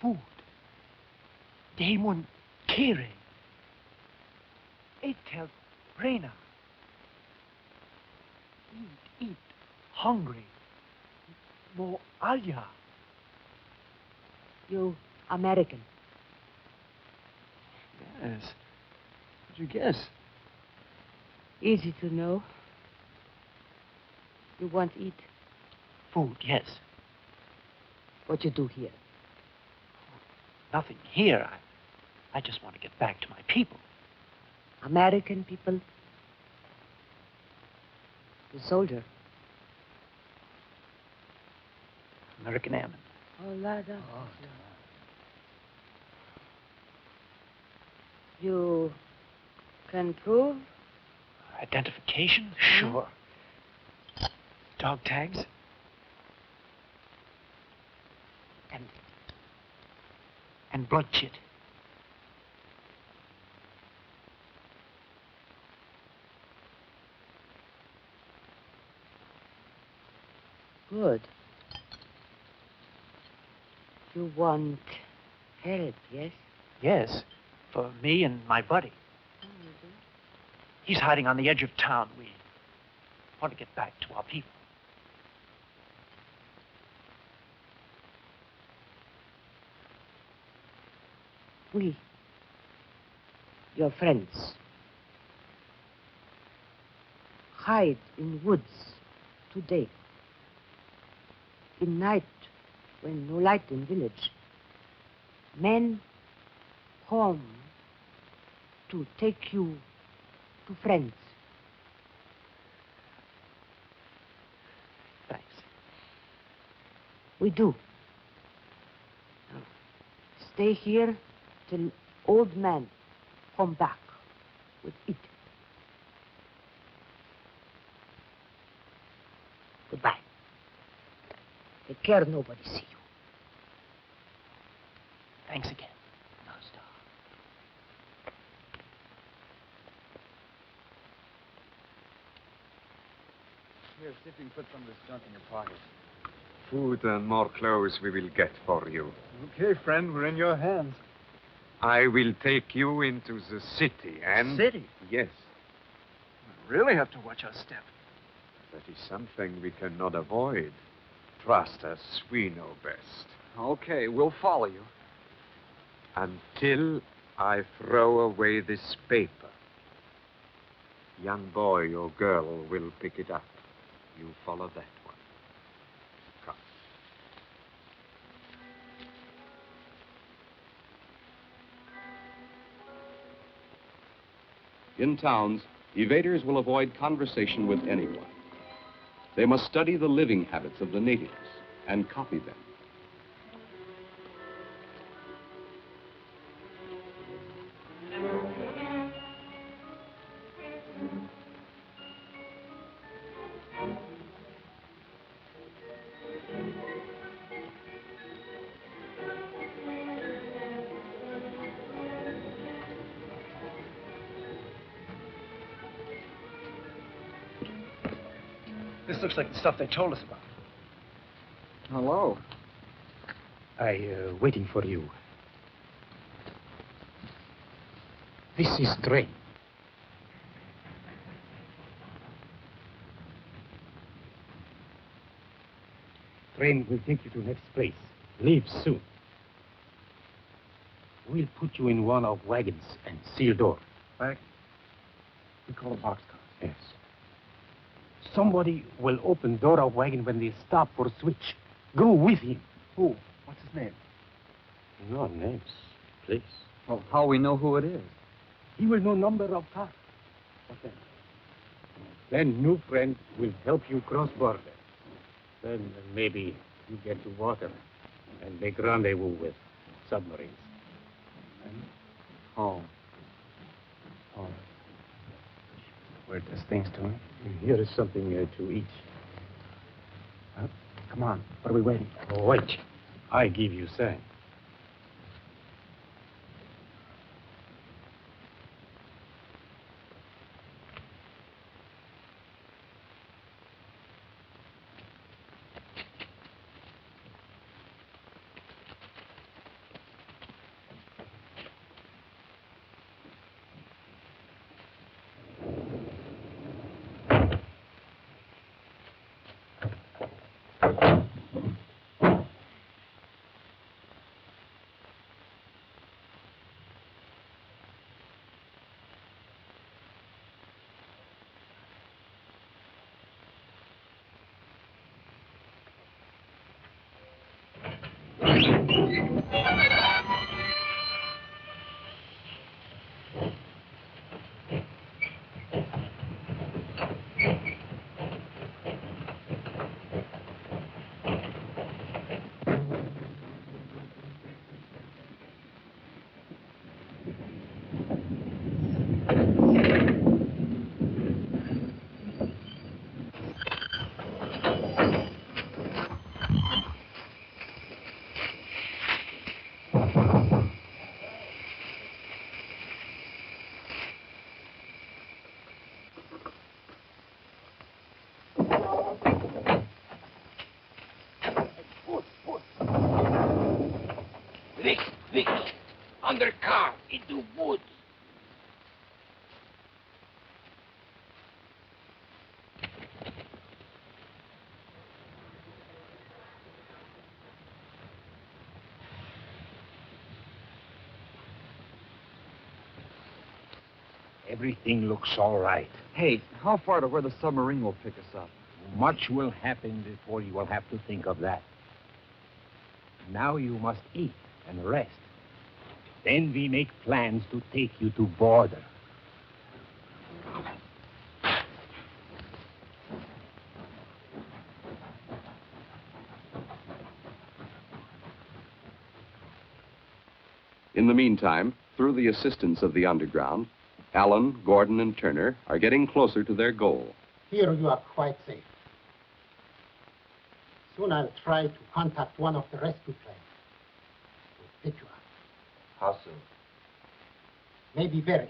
food. Demon kere. Etel prena. Eat, hungry. Mo alya. You American. Yes. What'd you guess? Easy to know. You want to eat? Food, yes. What you do here? Nothing here. I just want to get back to my people. American people? The soldier? American Airmen. Oh, Lada. You can prove? Identification? Sure. Dog tags? And blood chit. Good. You want help, yes? Yes, for me and my buddy. He's hiding on the edge of town. We want to get back to our people. We, your friends, hide in woods today. In night, when no light in village, men come to take you to friends. Thanks. We do. Now, stay here till old man come back with it. Goodbye. Take care nobody see you. Thanks again. Here, see if you can put some of this junk in your pocket. Food and more clothes we will get for you. Okay, friend, we're in your hands. I will take you into the city and... City? Yes. We really have to watch our step. That is something we cannot avoid. Trust us, we know best. Okay, we'll follow you. Until I throw away this paper. Young boy or girl will pick it up. You follow that one. Come. In towns, evaders will avoid conversation with anyone. They must study the living habits of the natives and copy them. This looks like the stuff they told us about. Hello. Waiting for you. This is train. Train will take you to next place. Leave soon. We'll put you in one of wagons and seal door. Wagon? We call a boxcar. Yes. Somebody will open door of wagon when they stop for switch. Go with him. Who? What's his name? No names, please. Well, how we know who it is? He will know number of car. Okay. Then new friend will help you cross border. Then maybe you get to water and make rendezvous with submarines. Oh. Where does things to him? Here is something to eat. Come on. What are we waiting for? Oh, wait. I give you sign. Vic, under car, into woods. Everything looks all right. Hey, how far to where the submarine will pick us up? Much will happen before you will have to think of that. Now you must eat and rest. Then we make plans to take you to border. In the meantime, through the assistance of the underground, Allen, Gordon, and Turner are getting closer to their goal. Here you are quite safe. Soon I'll try to contact one of the rescue planes to pick you up. How soon? Maybe very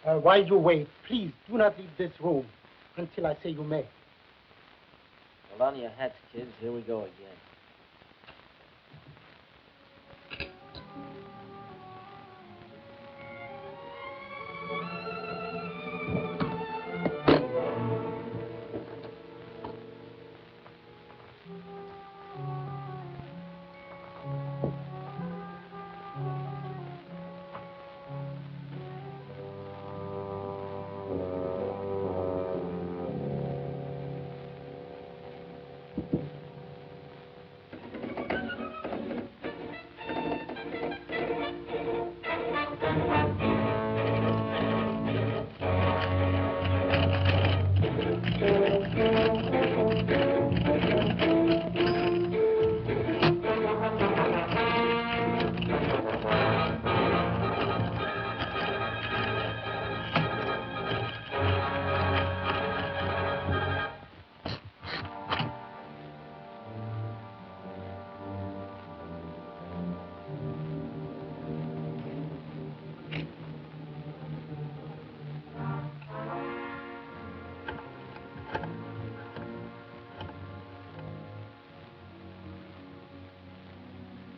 soon. While you wait, please do not leave this room until I say you may. Hold on to your hats, kids. Here we go again.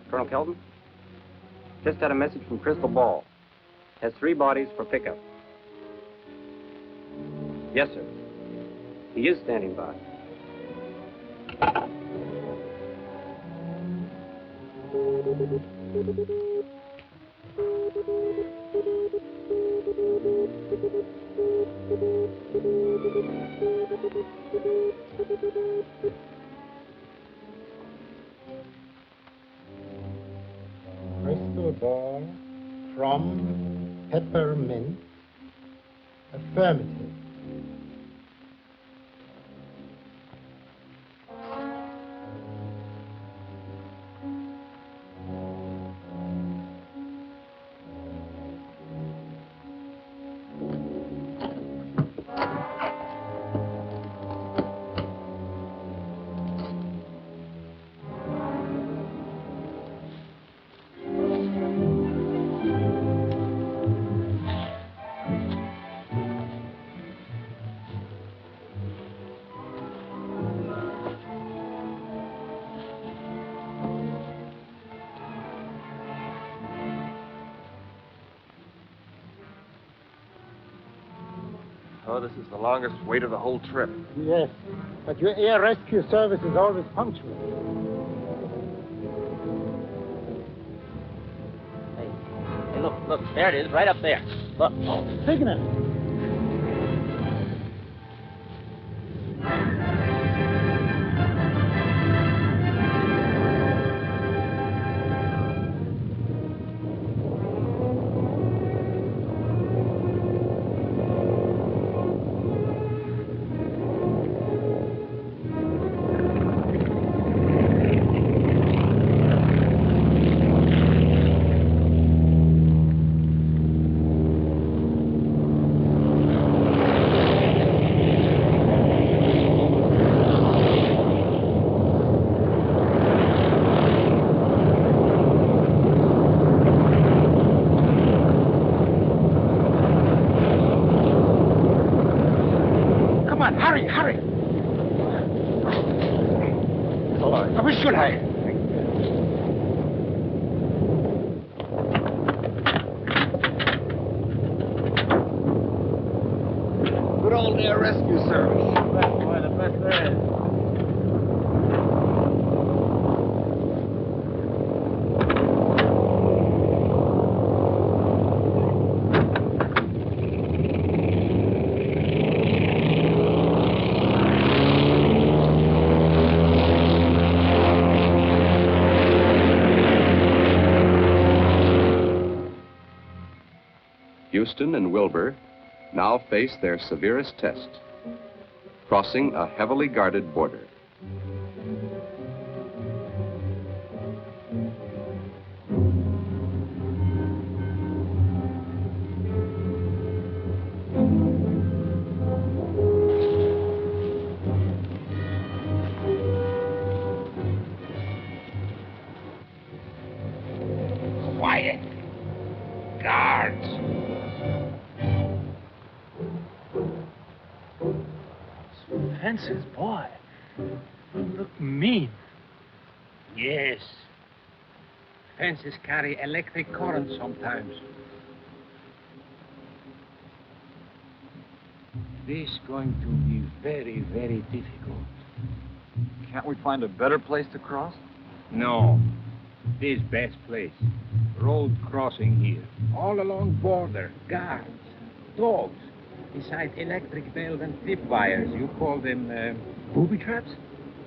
Colonel Kelton? Just had a message from Crystal Ball. Has 3 bodies for pickup. Yes, sir. He is standing by. Crystal Ball from Peppermint. Affirmative. Oh, this is the longest wait of the whole trip. Yes, but your air rescue service is always punctual. Hey, look, there it is, right up there. Look. Signal. Come on, hurry, hurry. All right. Now, where should I? Good old air rescue service. That's why the best there is. Houston and Wilbur now face their severest test, crossing a heavily guarded border. Quiet. Guards. Fences, boy. Look mean. Yes. Fences carry electric current sometimes. This is going to be very, very difficult. Can't we find a better place to cross? No. This best place. Road crossing here. All along border. Guards. Dogs. Besides electric bells and tripwires, you call them booby traps?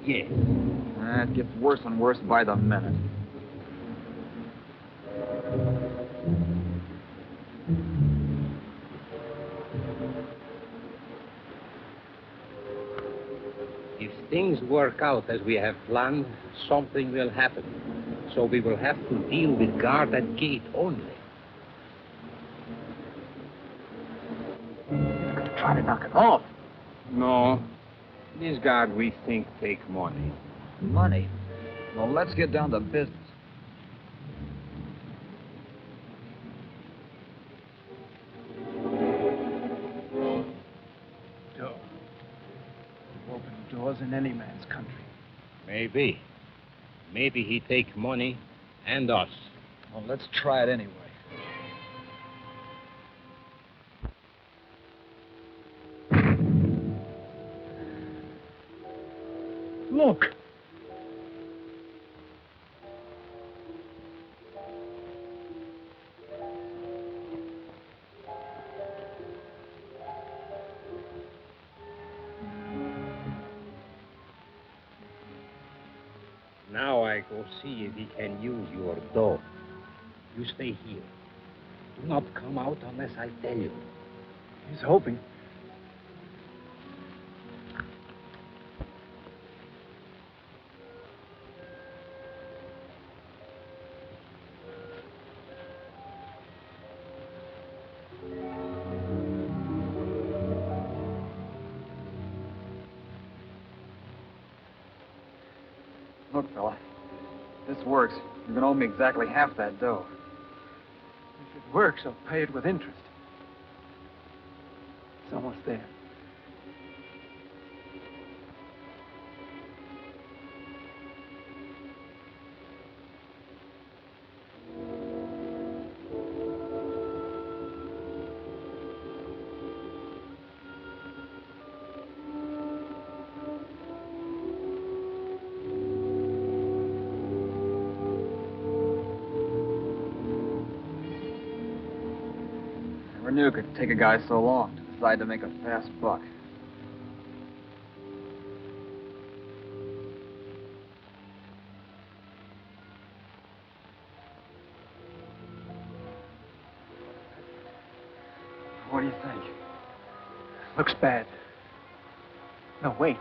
Yes. It gets worse and worse by the minute. If things work out as we have planned, something will happen. So we will have to deal with guard at gate only. Try to knock it off. No. This guard, we think, take money. Money? Well, let's get down to business. Door. Open doors in any man's country. Maybe. Maybe he take money and us. Well, let's try it anyway. Look. Now I go see if he can use your door. You stay here. Do not come out unless I tell you. He's hoping. Look, fella, if this works, you're gonna owe me exactly half that dough. If it works, I'll pay it with interest. It's almost there. Never knew it could take a guy so long to decide to make a fast buck. What do you think? Looks bad. No, wait.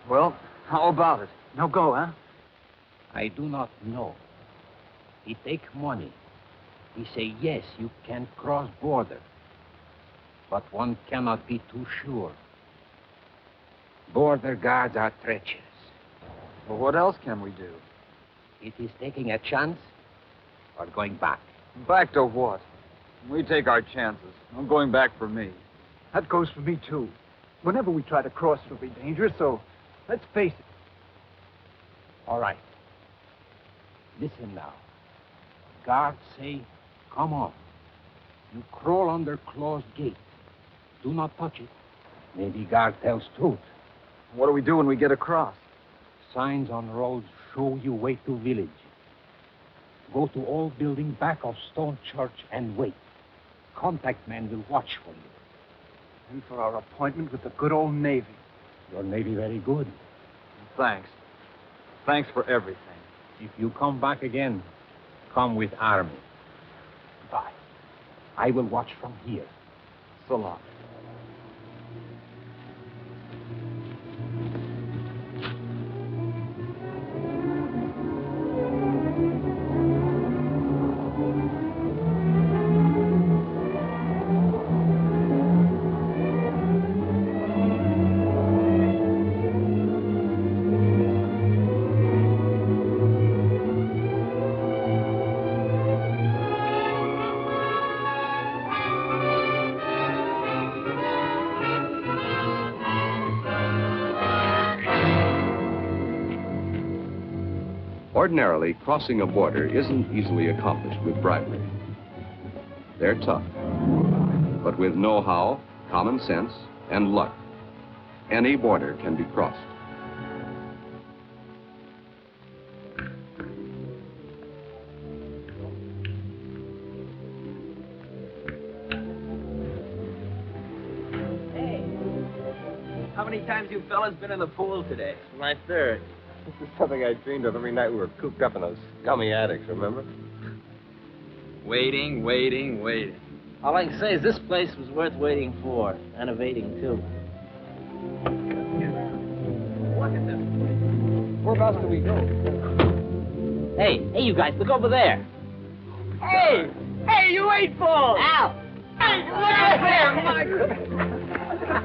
Well, how about it? No go, huh? I do not know. He take money. He say, yes, you can cross border. But one cannot be too sure. Border guards are treacherous. But what else can we do? It is taking a chance or going back. Back to what? We take our chances. No going back for me. That goes for me, too. Whenever we try to cross, it'll be dangerous, so let's face it. All right. Listen now. Guards say, come on. You crawl under closed gate. Do not touch it. Maybe guard tells truth. What do we do when we get across? Signs on roads show you way to village. Go to old building back of stone church and wait. Contact men will watch for you. And for our appointment with the good old Navy. Your Navy very good. Thanks. Thanks for everything. If you come back again, come with army. Goodbye. I will watch from here. So long. Ordinarily, crossing a border isn't easily accomplished with bribery. They're tough. But with know-how, common sense, and luck, any border can be crossed. Hey, how many times you fellas been in the pool today? My third. This is something I dreamed of every night we were cooped up in those scummy attics, remember? Waiting. All I can say is this place was worth waiting for, and evading, too. Look at this. Whereabouts do we go? Hey, you guys, look over there. Hey, you eight balls! Al! Hey, look at him! My goodness.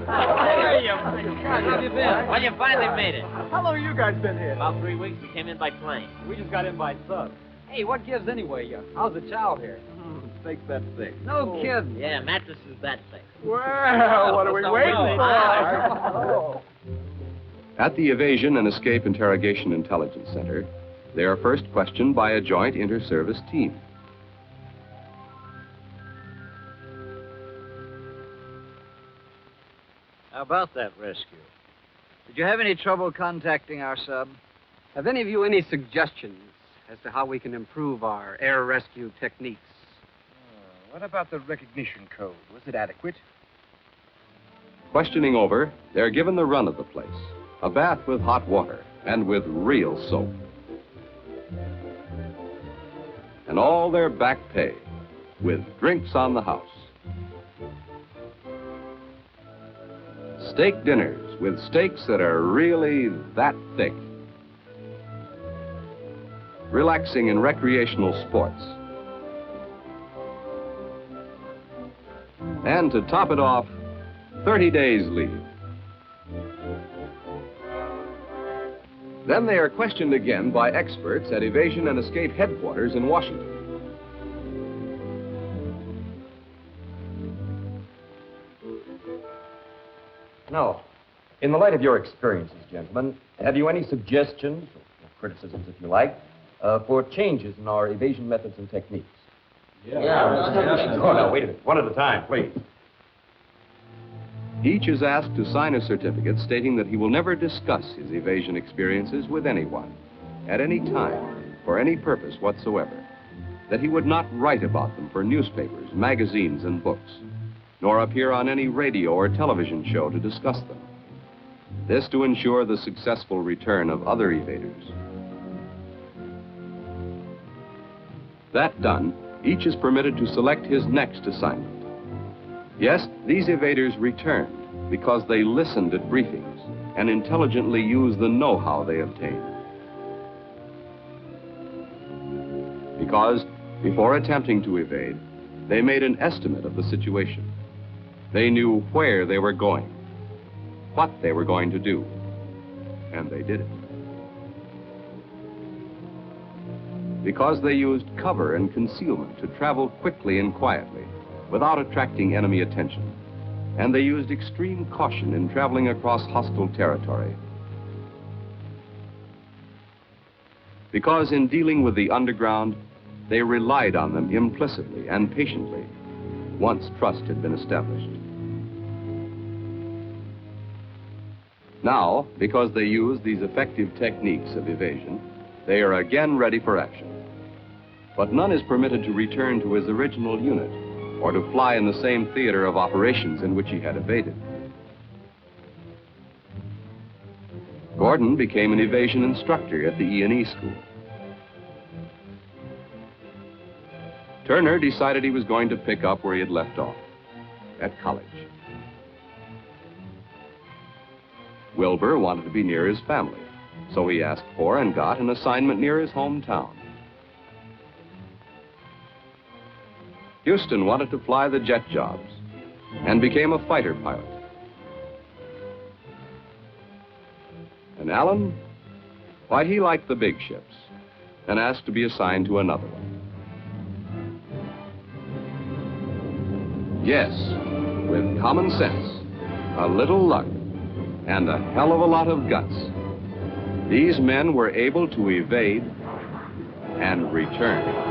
How are you? How have you been? Well, you finally made it. How long have you guys been here? About 3 weeks. We came in by plane. We just got in by sub. Hey, what gives anyway? How's the chow here? Steak's that thick. No kidding. Yeah, mattress is that thick. Well, what are we waiting for? At the Evasion and Escape Interrogation Intelligence Center, they are first questioned by a joint inter-service team. How about that rescue? Did you have any trouble contacting our sub? Have any of you any suggestions as to how we can improve our air rescue techniques? What about the recognition code? Was it adequate? Questioning over, they're given the run of the place. A bath with hot water and with real soap. And all their back pay with drinks on the house. Steak dinners with steaks that are really that thick. Relaxing in recreational sports. And to top it off, 30 days leave. Then they are questioned again by experts at Evasion and Escape headquarters in Washington. Now, in the light of your experiences, gentlemen, have you any suggestions, or criticisms if you like, for changes in our evasion methods and techniques? Yeah. Oh, no, wait a minute. One at a time, please. Each is asked to sign a certificate stating that he will never discuss his evasion experiences with anyone, at any time, for any purpose whatsoever. That he would not write about them for newspapers, magazines, and books, nor appear on any radio or television show to discuss them. This to ensure the successful return of other evaders. That done, each is permitted to select his next assignment. Yes, these evaders returned because they listened at briefings and intelligently used the know-how they obtained. Because, before attempting to evade, they made an estimate of the situation. They knew where they were going, what they were going to do, and they did it. because they used cover and concealment to travel quickly and quietly without attracting enemy attention. And they used extreme caution in traveling across hostile territory. Because in dealing with the underground, they relied on them implicitly and patiently, once trust had been established. Now, because they use these effective techniques of evasion, they are again ready for action. But none is permitted to return to his original unit or to fly in the same theater of operations in which he had evaded. Gordon became an evasion instructor at the E&E school. Turner decided he was going to pick up where he had left off, at college. Wilbur wanted to be near his family, so he asked for and got an assignment near his hometown. Houston wanted to fly the jet jobs and became a fighter pilot. And Alan, why, he liked the big ships and asked to be assigned to another one. Yes, with common sense, a little luck, and a hell of a lot of guts, these men were able to evade and return.